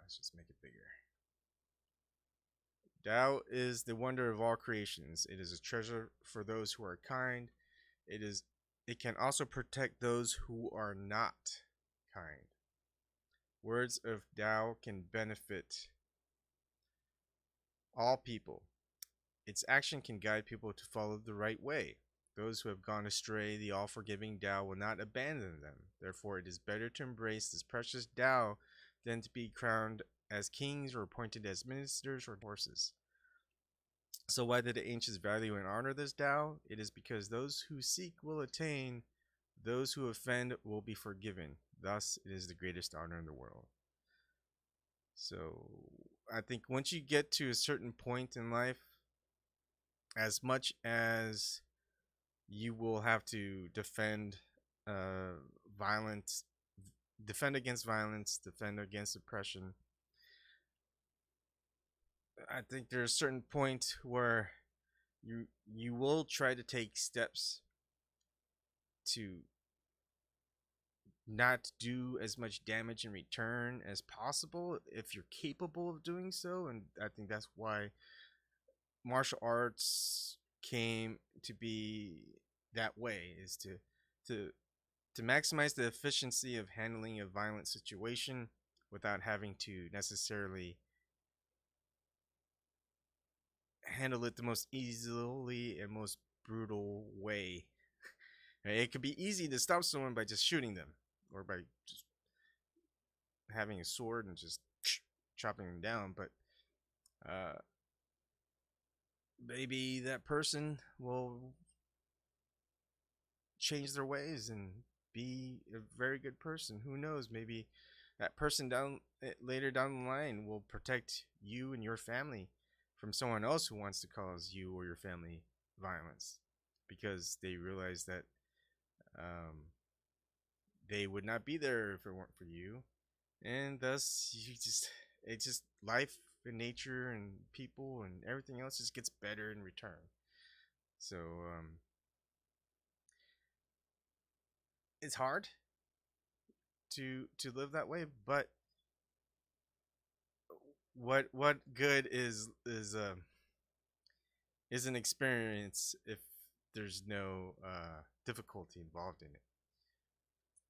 let's just make it bigger. Tao is the wonder of all creations. It is a treasure for those who are kind. It can also protect those who are not kind. Words of Tao can benefit all people. Its action can guide people to follow the right way. Those who have gone astray, the all-forgiving Tao will not abandon them. Therefore, it is better to embrace this precious Tao than to be crowned as kings or appointed as ministers or horses. So why did the ancients value and honor this Tao? It is because those who seek will attain, those who offend will be forgiven. Thus, it is the greatest honor in the world. So I think once you get to a certain point in life, as much as you will have to defend violence, defend against violence, defend against oppression, I think there's a certain point where you will try to take steps to not do as much damage in return as possible if you're capable of doing so. And I think that's why martial arts came to be that way, is to maximize the efficiency of handling a violent situation without having to necessarily handle it the most easily and most brutal way. It could be easy to stop someone by just shooting them, or by just having a sword and just chopping them down, but maybe that person will change their ways and be a very good person. Who knows? Maybe that person later down the line will protect you and your family from someone else who wants to cause you or your family violence, because they realize that they would not be there if it weren't for you, and thus it's just life and nature and people and everything else just gets better in return. So it's hard to live that way, but what good is an experience if there's no difficulty involved in it?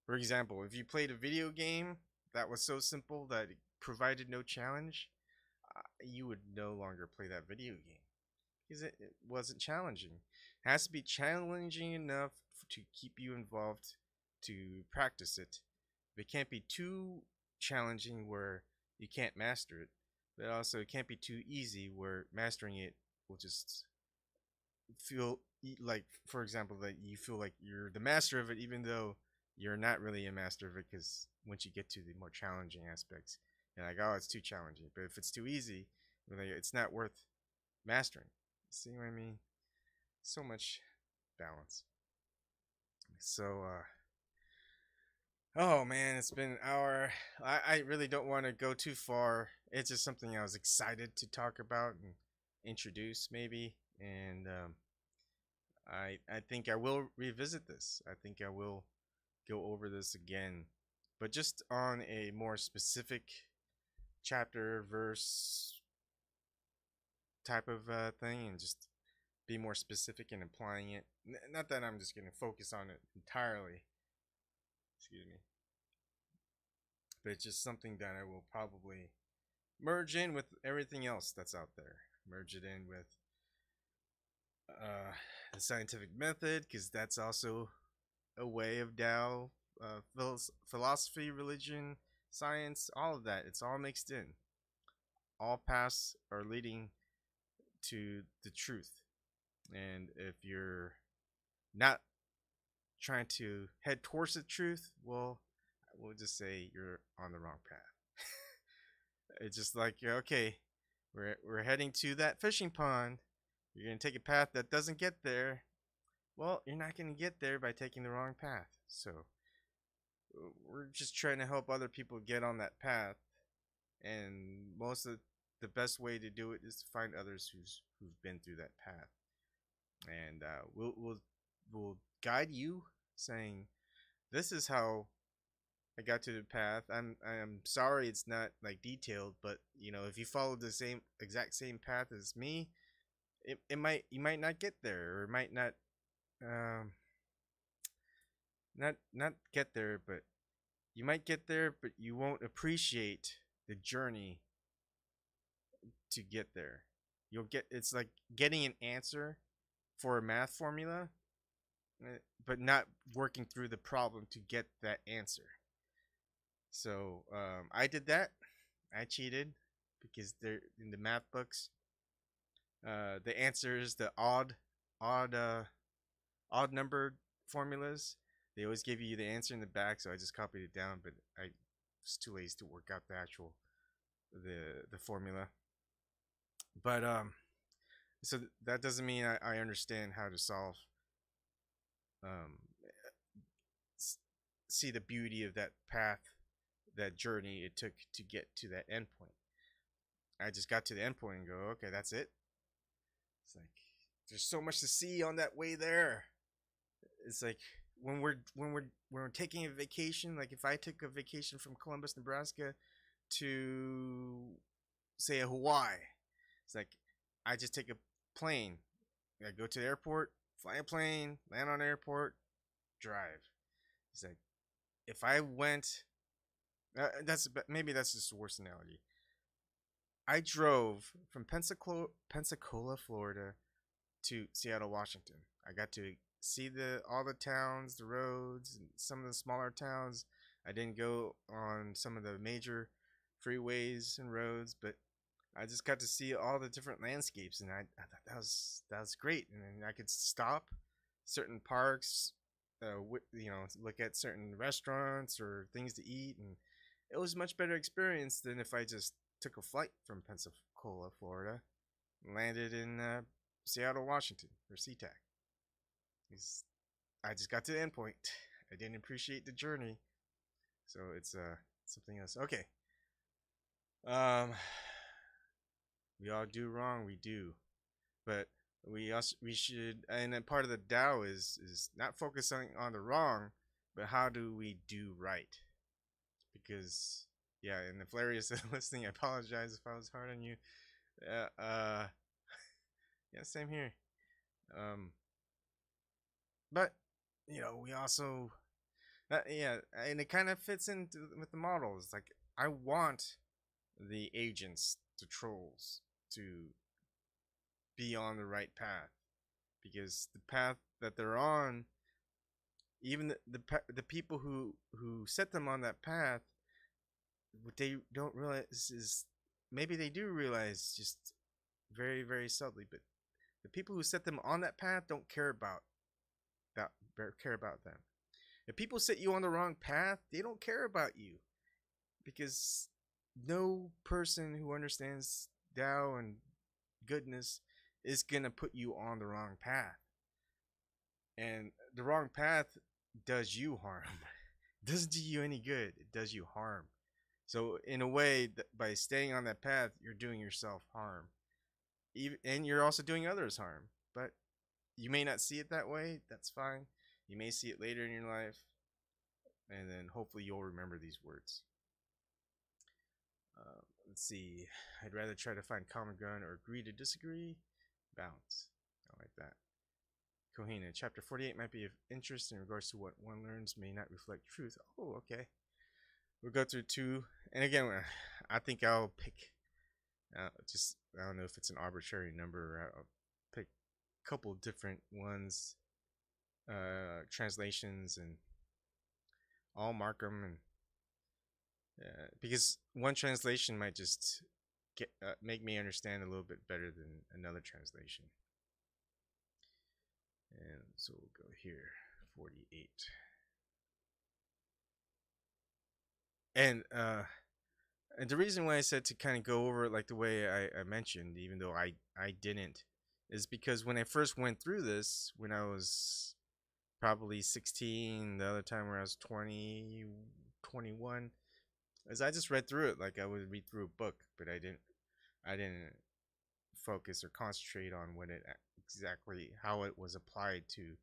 For example, if you played a video game that was so simple that it provided no challenge, you would no longer play that video game because it wasn't challenging. It has to be challenging enough to keep you involved to practice it. But it can't be too challenging where you can't master it. But also, it can't be too easy where mastering it will just feel like, for example, that you feel like you're the master of it, even though you're not really a master of it. Because once you get to the more challenging aspects, you're like, oh, it's too challenging. But if it's too easy, it's not worth mastering. See what I mean? So much balance. So, oh man, it's been an hour. I really don't want to go too far. It's just something I was excited to talk about and introduce, maybe. And I think I will revisit this. I think I will go over this again, but just on a more specific chapter, verse type of thing, and just be more specific in applying it. Not that I'm just going to focus on it entirely. Excuse me. But it's just something that I will probably merge in with everything else that's out there. Merge it in with the scientific method, because that's also a way of Tao, philosophy, religion, science, all of that. It's all mixed in. All paths are leading to the truth. And if you're not trying to head towards the truth, well, we'll just say you're on the wrong path. It's just like, okay, we're heading to that fishing pond. You're going to take a path that doesn't get there. Well, you're not going to get there by taking the wrong path. So we're just trying to help other people get on that path. And most of the best way to do it is to find others who've been through that path. And we'll guide you, saying, this is how I got to the path. I'm sorry it's not like detailed, but you know, if you follow the exact same path as me, you might not get there, or it might not not get there, but you might get there, but you won't appreciate the journey to get there. It's like getting an answer for a math formula, but not working through the problem to get that answer. So I did that. I cheated, because they're in the math books. The answers, the odd numbered formulas, they always give you the answer in the back. So I just copied it down, but I was too lazy to work out the actual the formula. But so that doesn't mean I understand how to solve. See the beauty of that path, that journey it took to get to that end point. I just got to the end point and go, okay, that's it. It's like there's so much to see on that way there. It's like when we're taking a vacation, like if I took a vacation from Columbus, Nebraska to say Hawaii, it's like I just take a plane. I go to the airport, fly a plane, land on the airport, drive. It's like if I went, maybe that's just the worst analogy. I drove from Pensacola, Florida to Seattle, Washington. I got to see all the towns, the roads, and some of the smaller towns. I didn't go on some of the major freeways and roads, but I just got to see all the different landscapes, and I thought that was great. And then I could stop certain parks, look at certain restaurants or things to eat, and it was a much better experience than if I just took a flight from Pensacola, Florida, and landed in Seattle, Washington, or SeaTac. I just got to the end point. I didn't appreciate the journey, so it's something else. Okay. We all do wrong, we do, but we should, and then part of the Tao is not focusing on the wrong, but how do we do right? Because yeah, and if Larry is listening, I apologize if I was hard on you. Yeah, same here. But you know, we also Yeah, and it kind of fits into with the models. Like, I want the agents, the trolls, to be on the right path, because the path that they're on, even the people who set them on that path, what they don't realize is, maybe they do realize just very, very subtly, but the people who set them on that path don't care about them. If people set you on the wrong path, they don't care about you, because no person who understands Tao and goodness is gonna put you on the wrong path. And the wrong path does you harm. It doesn't do you any good. It does you harm. So in a way, by staying on that path, you're doing yourself harm. And you're also doing others harm. But you may not see it that way. That's fine. You may see it later in your life. And then hopefully you'll remember these words. Let's see. I'd rather try to find common ground or agree to disagree. Balance. I like that. Kohina, chapter 48 might be of interest in regards to what one learns may not reflect truth. Oh, okay. We'll go through 2. And again, I think I'll pick, I don't know if it's an arbitrary number, or I'll pick a couple different ones, translations, and I'll mark them. And because one translation might just make me understand a little bit better than another translation. And so we'll go here, 48. And the reason why I said to kind of go over it like the way I mentioned, even though I didn't, is because when I first went through this, when I was probably 16, the other time where I was 20, 21, as I just read through it like I would read through a book, but I didn't focus or concentrate on what it exactly, how it was applied to.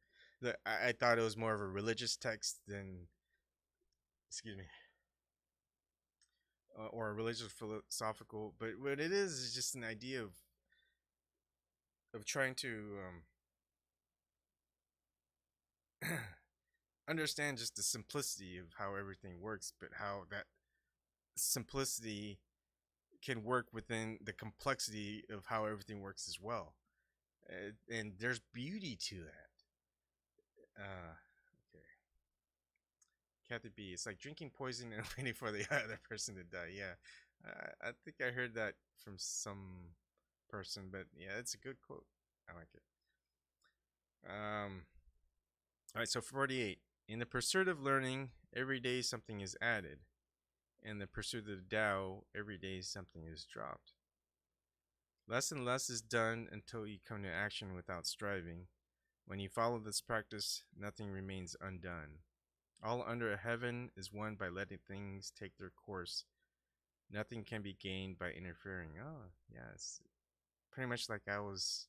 I thought it was more of a religious text than, excuse me, or a religious philosophical, but what it is just an idea of trying to understand just the simplicity of how everything works, but how that simplicity can work within the complexity of how everything works as well. And there's beauty to that. Okay. Kathy B, it's like drinking poison and waiting for the other person to die. Yeah, I think I heard that from some person, but yeah, it's a good quote. I like it. All right, so 48. In the pursuit of learning, every day something is added. In the pursuit of Tao, every day something is dropped. Less and less is done until you come to action without striving. When you follow this practice, nothing remains undone. All under heaven is won by letting things take their course. Nothing can be gained by interfering. Oh, yeah, it's pretty much like I was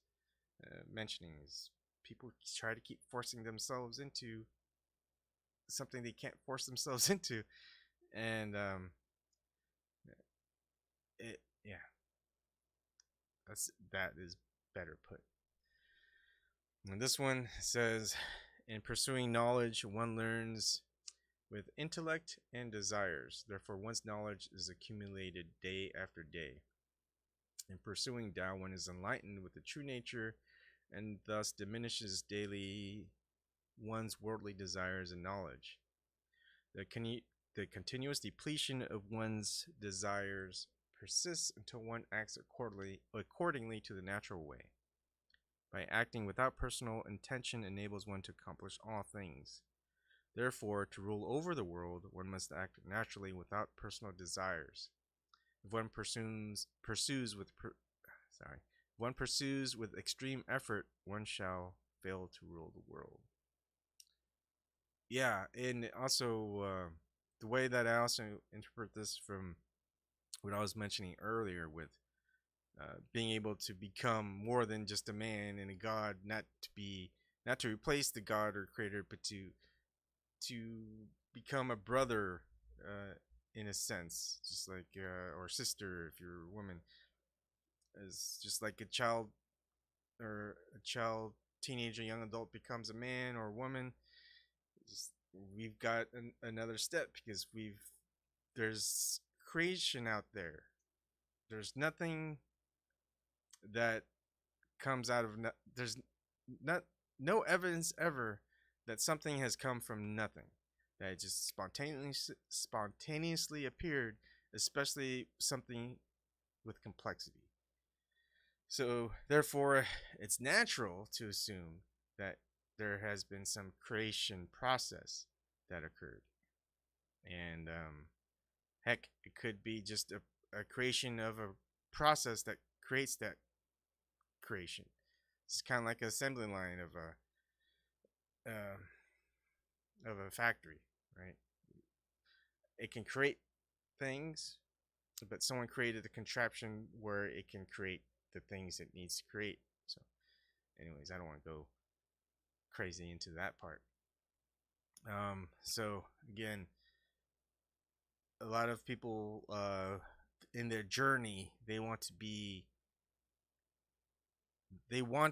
mentioning, is people try to keep forcing themselves into something they can't force themselves into. And that is better put. And this one says, in pursuing knowledge, one learns with intellect and desires. Therefore, one's knowledge is accumulated day after day. In pursuing Tao, one is enlightened with the true nature, and thus diminishes daily one's worldly desires and knowledge. The continuous depletion of one's desires persists until one acts accordingly to the natural way. By acting without personal intention enables one to accomplish all things. Therefore, to rule over the world, one must act naturally without personal desires. If one pursues with extreme effort, one shall fail to rule the world. Yeah, and also the way that I also interpret this from what I was mentioning earlier, with being able to become more than just a man and a god, not to replace the god or creator, but to become a brother in a sense, just like or sister if you're a woman, as just like a child teenager, young adult becomes a man or a woman. Just we've got another step, because there's creation out there. There's nothing that comes out of there's not no evidence ever that something has come from nothing, that it just spontaneously appeared, especially something with complexity. So therefore, it's natural to assume that there has been some creation process that occurred. And heck, it could be just a creation of a process that creates that creation. It's kind of like an assembly line of a factory, right? It can create things, but someone created a contraption where it can create the things it needs to create. So anyways, I don't want to go crazy into that part. So again, a lot of people in their journey, they want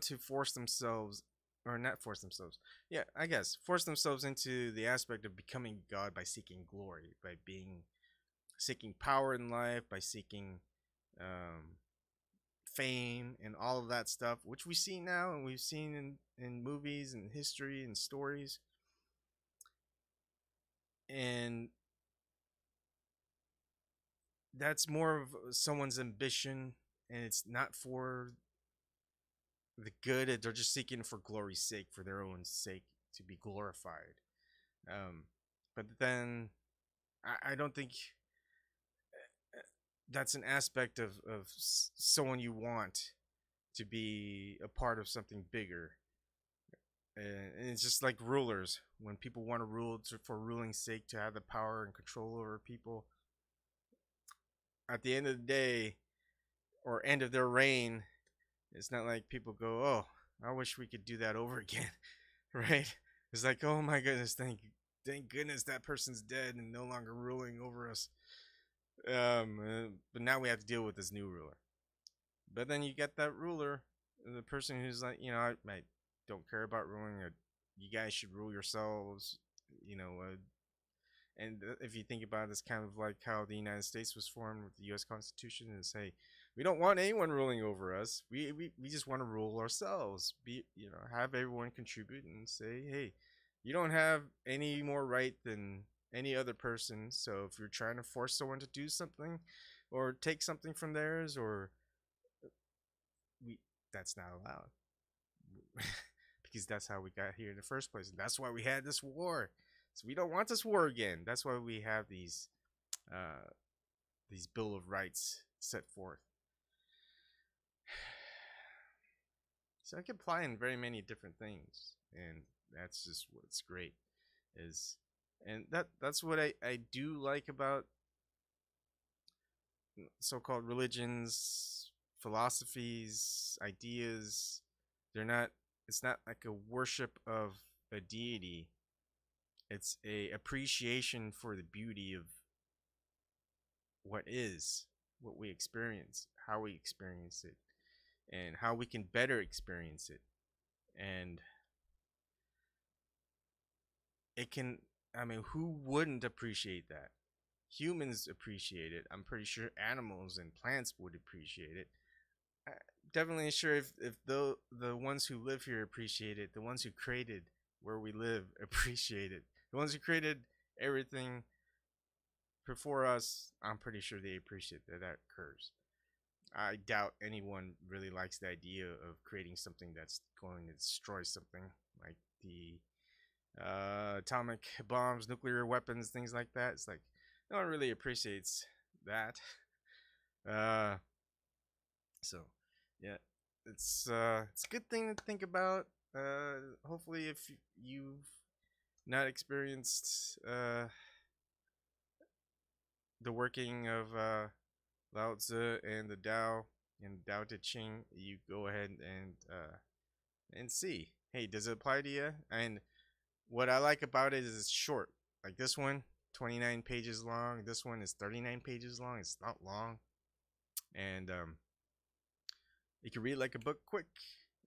to force themselves, or not force themselves, yeah, I guess force themselves into the aspect of becoming God by seeking glory, by seeking power in life, by seeking fame and all of that stuff, which we see now and we've seen in movies and history and stories. And that's more of someone's ambition, and it's not for the good. They're just seeking for glory's sake, for their own sake, to be glorified. But then I don't think that's an aspect of someone you want to be a part of something bigger. And it's just like rulers. When people want to rule for ruling's sake, to have the power and control over people, at the end of the day, or end of their reign, it's not like people go, oh, I wish we could do that over again, right? It's like, oh my goodness, thank goodness that person's dead and no longer ruling over us. But now we have to deal with this new ruler. But then you get that ruler, the person who's like, you know, I don't care about ruling, or you guys should rule yourselves, you know. And if you think about it, it's kind of like how the United States was formed with the U.S. Constitution, and say, we don't want anyone ruling over us. We just want to rule ourselves. Have everyone contribute and say, hey, you don't have any more right than any other person. So if you're trying to force someone to do something or take something from theirs, that's not allowed. Because that's how we got here in the first place. And that's why we had this war. So we don't want this war again. That's why we have these Bill of Rights set forth. So it can apply in very many different things, and that's just what's great is, and that's what I do like about so-called religions, philosophies, ideas. It's not like a worship of a deity. It's a appreciation for the beauty of what we experience, how we experience it, and how we can better experience it. And who wouldn't appreciate that? Humans appreciate it. I'm pretty sure animals and plants would appreciate it. Definitely sure if the ones who live here appreciate it, the ones who created where we live appreciate it, the ones who created everything before us, I'm pretty sure they appreciate that occurs. I doubt anyone really likes the idea of creating something that's going to destroy something, like the atomic bombs, nuclear weapons, things like that. It's like no one really appreciates that. So yeah, it's a good thing to think about. Hopefully, if you've not experienced the working of Lao Tzu and the Tao and Tao Te Ching, you go ahead and see, hey, does it apply to you? And what I like about it is it's short. Like this one, 29 pages long. This one is 39 pages long. It's not long, and you can read like a book quick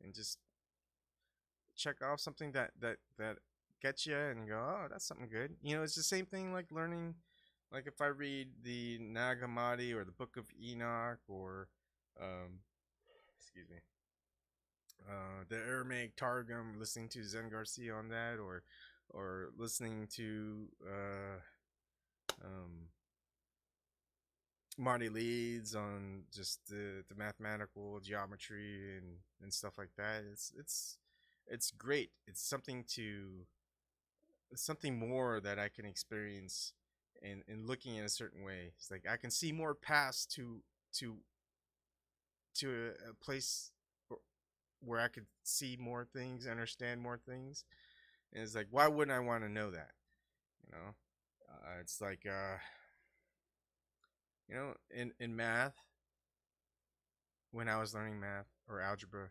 and just check off something that get you and you go, oh, that's something good. You know, it's the same thing like learning, like if I read the Nag Hammadi or the Book of Enoch or, excuse me, the Aramaic Targum, listening to Zen Garcia on that, or listening to Marty Leeds on just the mathematical geometry and stuff like that. It's great. It's something more that I can experience in looking in a certain way. It's like I can see more past to a place where I could see more things, understand more things. And it's like, why wouldn't I want to know that? You know, it's like you know, in math, when I was learning math or algebra,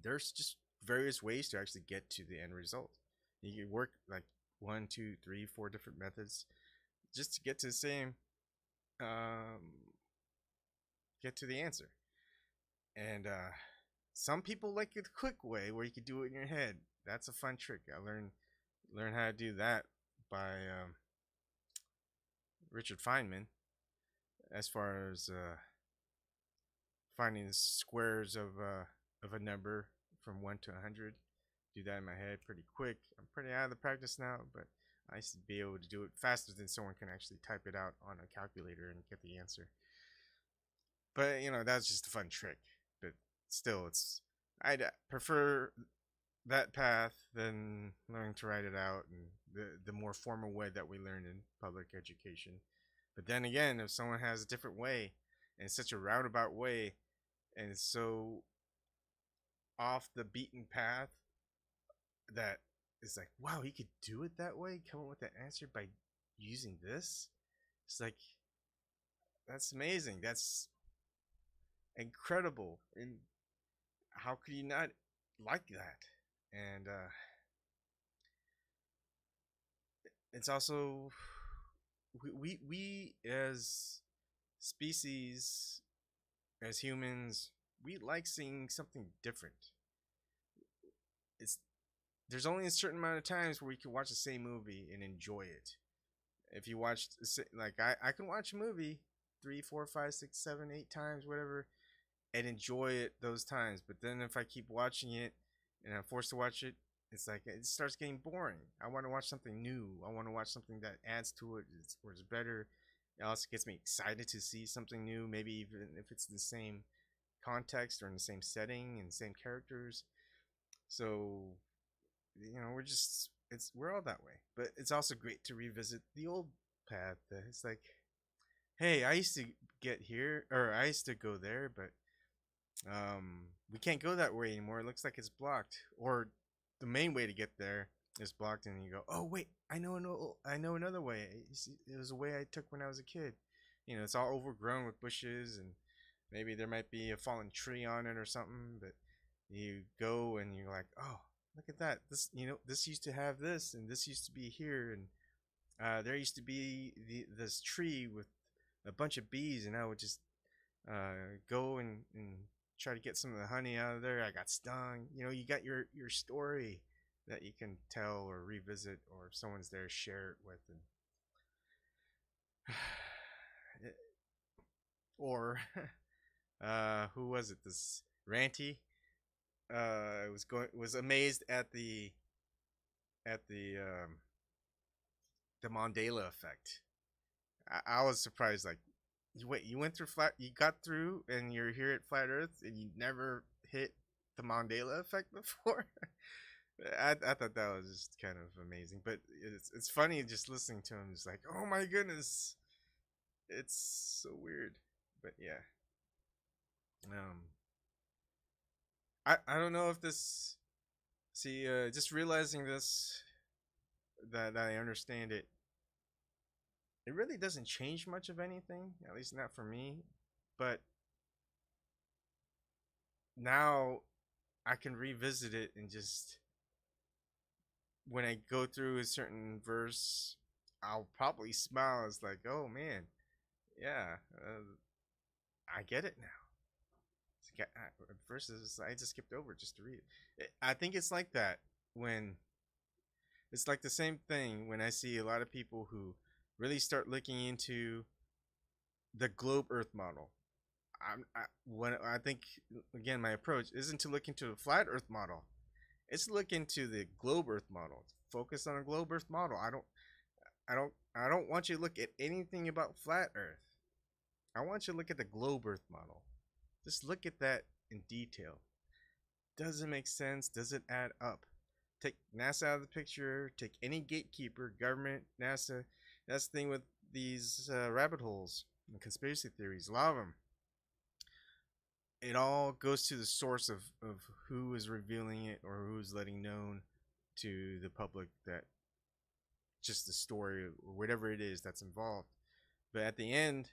there's just various ways to actually get to the end result. You can work like 1, 2, 3, 4 different methods just to get to the same, get to the answer. And some people like it the quick way where you can do it in your head. That's a fun trick. I learned how to do that by Richard Feynman. As far as finding the squares of a number from 1 to 100, do that in my head pretty quick. I'm pretty out of the practice now, but I used to be able to do it faster than someone can actually type it out on a calculator and get the answer. But you know, that's just a fun trick. But still, I'd prefer that path than learning to write it out and the more formal way that we learn in public education. But then again, if someone has a different way, and it's such a roundabout way, and it's so off the beaten path that it's like, wow, he could do it that way, come up with that answer by using this. It's like, that's amazing. That's incredible. And how could you not like that? And it's also, we as species, as humans, we like seeing something different. There's only a certain amount of times where we can watch the same movie and enjoy it. If you watch, like I can watch a movie 3, 4, 5, 6, 7, 8 times, whatever, and enjoy it those times. But then if I keep watching it and I'm forced to watch it, it's like it starts getting boring. I want to watch something new. I want to watch something that adds to it, or is better. It also gets me excited to see something new, maybe even if it's in the same context or in the same setting and same characters. So, you know, we're all that way. But it's also great to revisit the old path. It's like, hey, I used to get here, or I used to go there, but we can't go that way anymore. It looks like it's blocked, or the main way to get there is blocked, and you go, oh wait, I know another way. It was a way I took when I was a kid. You know, it's all overgrown with bushes, and maybe there might be a fallen tree on it or something, but you go and you're like, oh, look at that. This, you know, this used to have this, and this used to be here, and there used to be this tree with a bunch of bees, and I would just go and try to get some of the honey out of there. I got stung. You know, you got your story that you can tell or revisit, or if someone's there, share it with. And or who was it? This Ranty was amazed at the Mandela effect. I was surprised, like, wait, you got through and you're here at Flat Earth and you never hit the Mandela effect before? I thought that was just kind of amazing. But it's funny just listening to him. It's like, oh my goodness, it's so weird. But yeah, I don't know if this, just realizing this, that I understand it. It really doesn't change much of anything, at least not for me. But now I can revisit it, and just when I go through a certain verse, I'll probably smile. It's like, oh man, yeah, I get it now. Verses I just skipped over just to read it. I think it's like that when It's like the same thing when I see a lot of people who really start looking into the globe Earth model. When I think again, my approach isn't to look into the flat Earth model. It's to look into the globe Earth model. Focus on a globe Earth model. I don't want you to look at anything about flat Earth. I want you to look at the globe Earth model. Just look at that in detail. Does it make sense? Does it add up? Take NASA out of the picture. Take any gatekeeper, government, NASA. That's the thing with these rabbit holes and conspiracy theories. A lot of them. It all goes to the source of who is revealing it or who's letting known to the public that just the story or whatever it is that's involved. But at the end,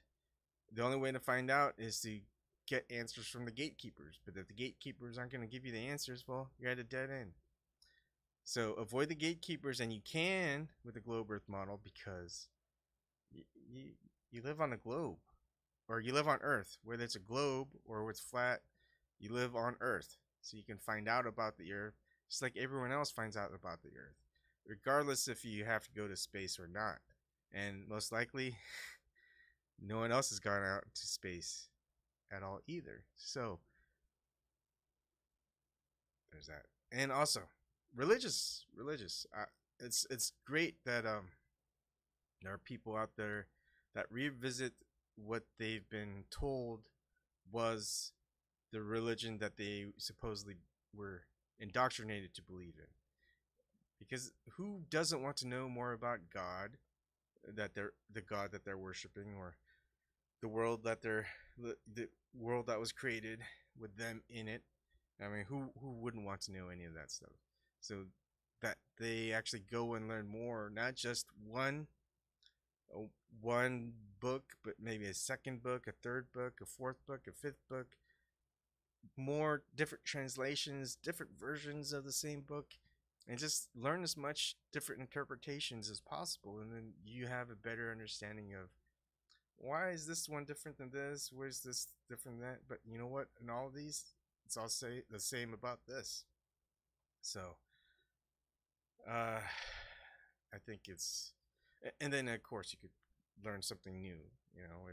the only way to find out is to get answers from the gatekeepers. But if the gatekeepers aren't going to give you the answers, well, you're at a dead end. So avoid the gatekeepers, and you can with the globe Earth model, because you live on a globe. Or you live on Earth, whether it's a globe or it's flat, you live on Earth. So you can find out about the Earth, just like everyone else finds out about the Earth, regardless if you have to go to space or not. And most likely, no one else has gone out to space at all either. So there's that. And also, religious. It's great that there are people out there that revisit what they've been told was the religion that they supposedly were indoctrinated to believe in. Because who doesn't want to know more about God, that the God that they're worshiping, or the world that the world that was created with them in it? I mean, who wouldn't want to know any of that stuff? So that they actually go and learn more, not just one book, but maybe a second book, a third book, a fourth book, a fifth book, more different translations, different versions of the same book, and just learn as much different interpretations as possible. And then you have a better understanding of why is this one different than this, where's this different than that. But you know what, in all of these, it's all the same about this. So I think it's, and then of course you could learn something new. You know,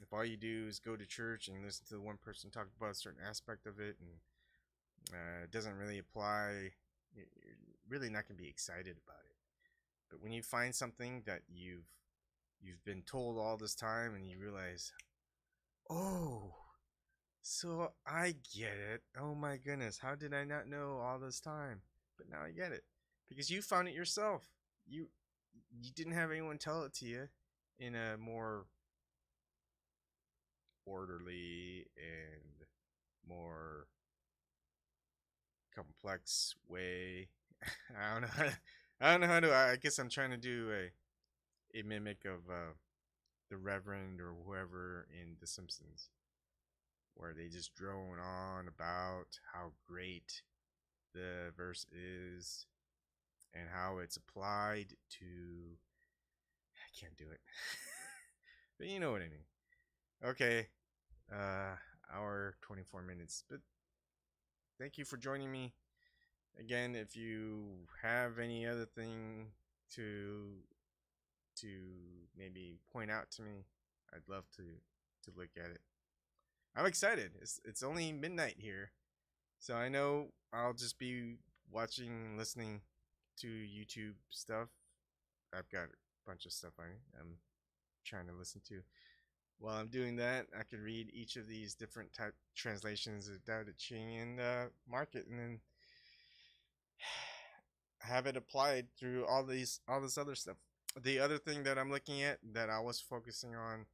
if all you do is go to church and listen to one person talk about a certain aspect of it, and it doesn't really apply, you're really not going to be excited about it. But when you find something that you've been told all this time, and you realize, oh, so I get it. Oh my goodness, how did I not know all this time? But now I get it, because you found it yourself. You didn't have anyone tell it to you in a more orderly and more complex way. I don't know how to. I guess I'm trying to do a mimic of the Reverend or whoever in The Simpsons, where they just drone on about how great the verse is and how it's applied to, I can't do it. But you know what I mean. Okay, hour 24 minutes. But thank you for joining me. Again, if you have any other thing to maybe point out to me, I'd love to look at it. I'm excited. It's only midnight here, so I know I'll just be watching and listening to YouTube stuff. I've got a bunch of stuff I'm trying to listen to. While I'm doing that, I can read each of these different type translations of Tao Te Ching and mark it, and then have it applied through all this other stuff. The other thing that I'm looking at that I was focusing on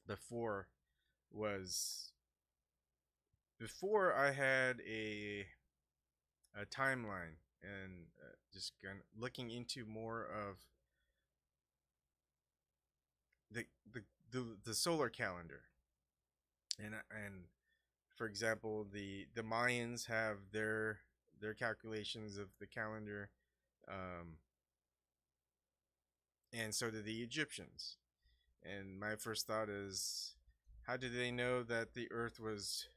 before was, before I had a timeline, and just kind of looking into more of the solar calendar, and for example, the Mayans have their calculations of the calendar, and so do the Egyptians. And my first thought is, how did they know that the Earth was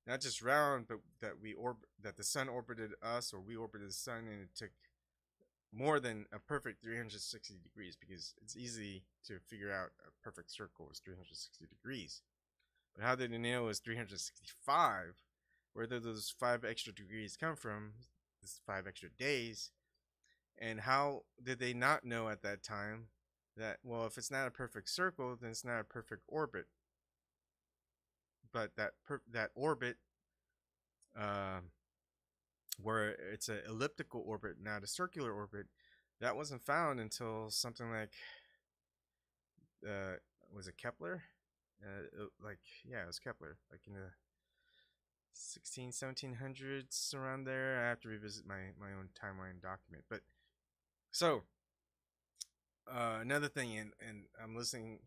not just round, but that the sun orbited us, or we orbited the sun, and it took more than a perfect 360 degrees, because it's easy to figure out a perfect circle is 360 degrees. But how did they know it was 365? Where did those 5 extra degrees come from? This 5 extra days. And how did they not know at that time that, well, if it's not a perfect circle, then it's not a perfect orbit. But that orbit, where it's an elliptical orbit, not a circular orbit, that wasn't found until something like, was it Kepler? Yeah, it was Kepler, like in the 1700s, around there. I have to revisit my own timeline document. But so another thing, and I'm listening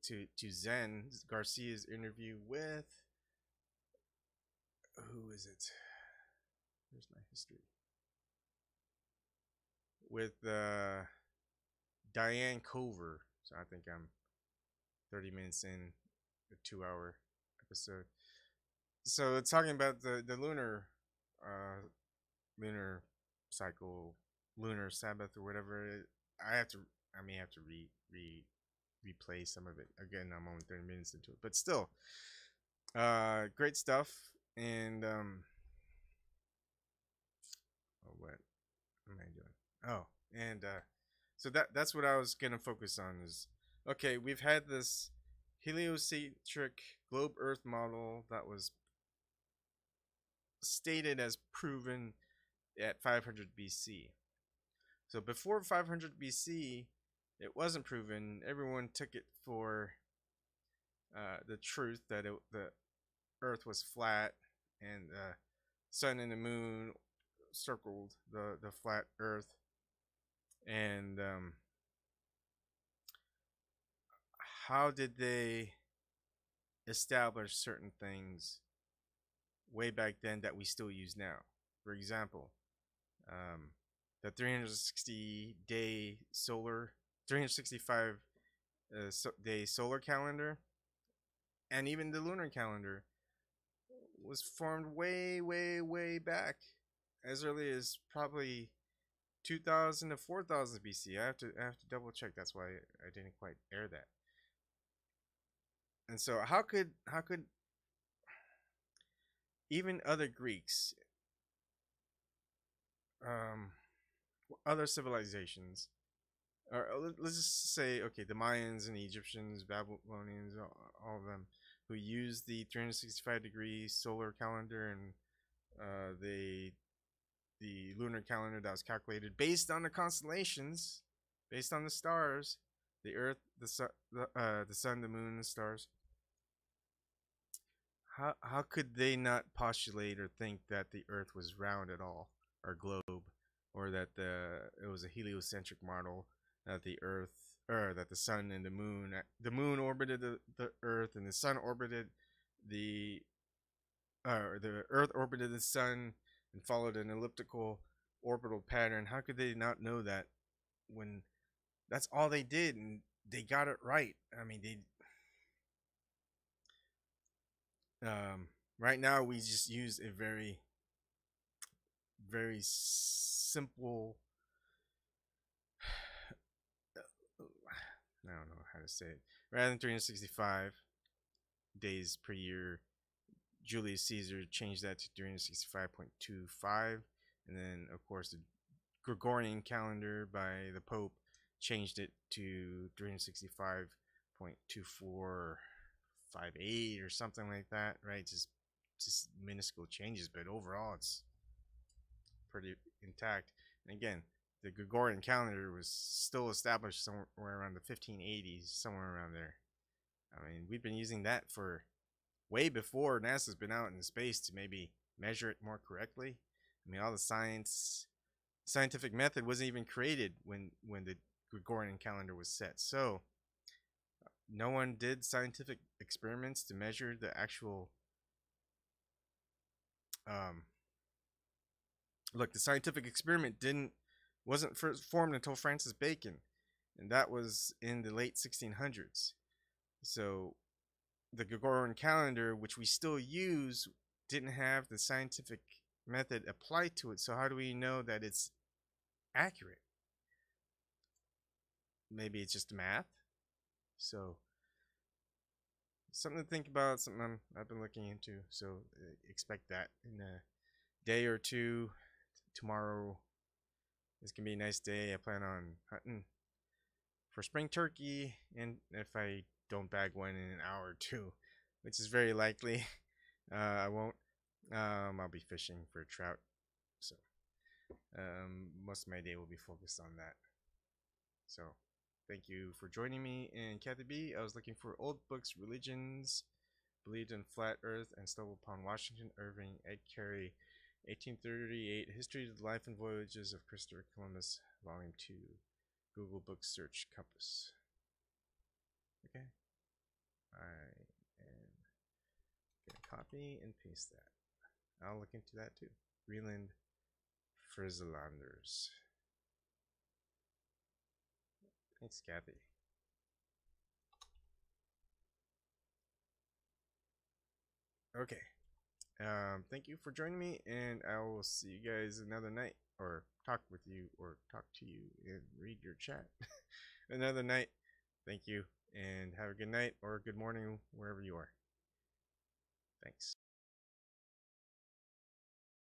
to Zen Garcia's interview with, who is it? Here's my history. With Diane Cover. So I think I'm 30 minutes in a 2-hour episode. So it's talking about the lunar cycle, lunar Sabbath, or whatever. I may have to replay some of it again. I'm only 30 minutes into it, but still, great stuff. And what am I doing? Oh, and so that's what I was gonna focus on. Is okay, we've had this heliocentric globe Earth model that was stated as proven at 500 BC. So before 500 BC, it wasn't proven. Everyone took it for the truth that the Earth was flat, and the sun and the moon circled the flat Earth. And how did they establish certain things way back then that we still use now? For example, the 365 day solar calendar, and even the lunar calendar was formed way back, as early as probably 2000 to 4000 BC. I have to double check. That's why I didn't quite air that. And so how could even other Greeks, other civilizations, or let's just say, okay, the Mayans and the Egyptians, Babylonians, all of them, who used the 365 degree solar calendar and the lunar calendar that was calculated based on the constellations, based on the stars, the Earth, the sun, the moon, the stars. How could they not postulate or think that the Earth was round at all, or globe, or that it was a heliocentric model, that the Earth, or that the sun and the moon orbited the Earth, and the sun orbited the Earth orbited the sun and followed an elliptical orbital pattern? How could they not know that, when that's all they did and they got it right? I mean, right now we just use a very simple, I don't know how to say it. Rather than 365 days per year, Julius Caesar changed that to 365.25, and then of course the Gregorian calendar by the Pope changed it to 365.2458 or something like that, right? Just minuscule changes, but overall it's pretty intact. And again, the Gregorian calendar was still established somewhere around the 1580s, somewhere around there. I mean, we've been using that for way before NASA's been out in space to maybe measure it more correctly. I mean, all the scientific method wasn't even created when the Gregorian calendar was set. So no one did scientific experiments to measure the actual look, the scientific experiment wasn't first formed until Francis Bacon, and that was in the late 1600s. So the Gregorian calendar, which we still use, didn't have the scientific method applied to it. So how do we know that it's accurate? maybe it's just math. So something to think about, something I've been looking into. So expect that in a day or two. Tomorrow is gonna be a nice day. I plan on hunting for spring turkey, and if I don't bag one in an hour or two, which is very likely, I won't. I'll be fishing for trout. So most of my day will be focused on that. So thank you for joining me in Kathy B. I was looking for old books, religions, believed in flat earth, and stumbled upon Washington Irving, Ed Carey, 1838, History of the Life and Voyages of Christopher Columbus, Volume 2, Google Book Search Compass. Okay. I am going to copy and paste that. I'll look into that too. Greenland Frizzlanders. Thanks, Kathy. Okay. Thank you for joining me, and I will see you guys another night, or talk with you, or talk to you, and read your chat another night. Thank you, and have a good night or good morning wherever you are. Thanks.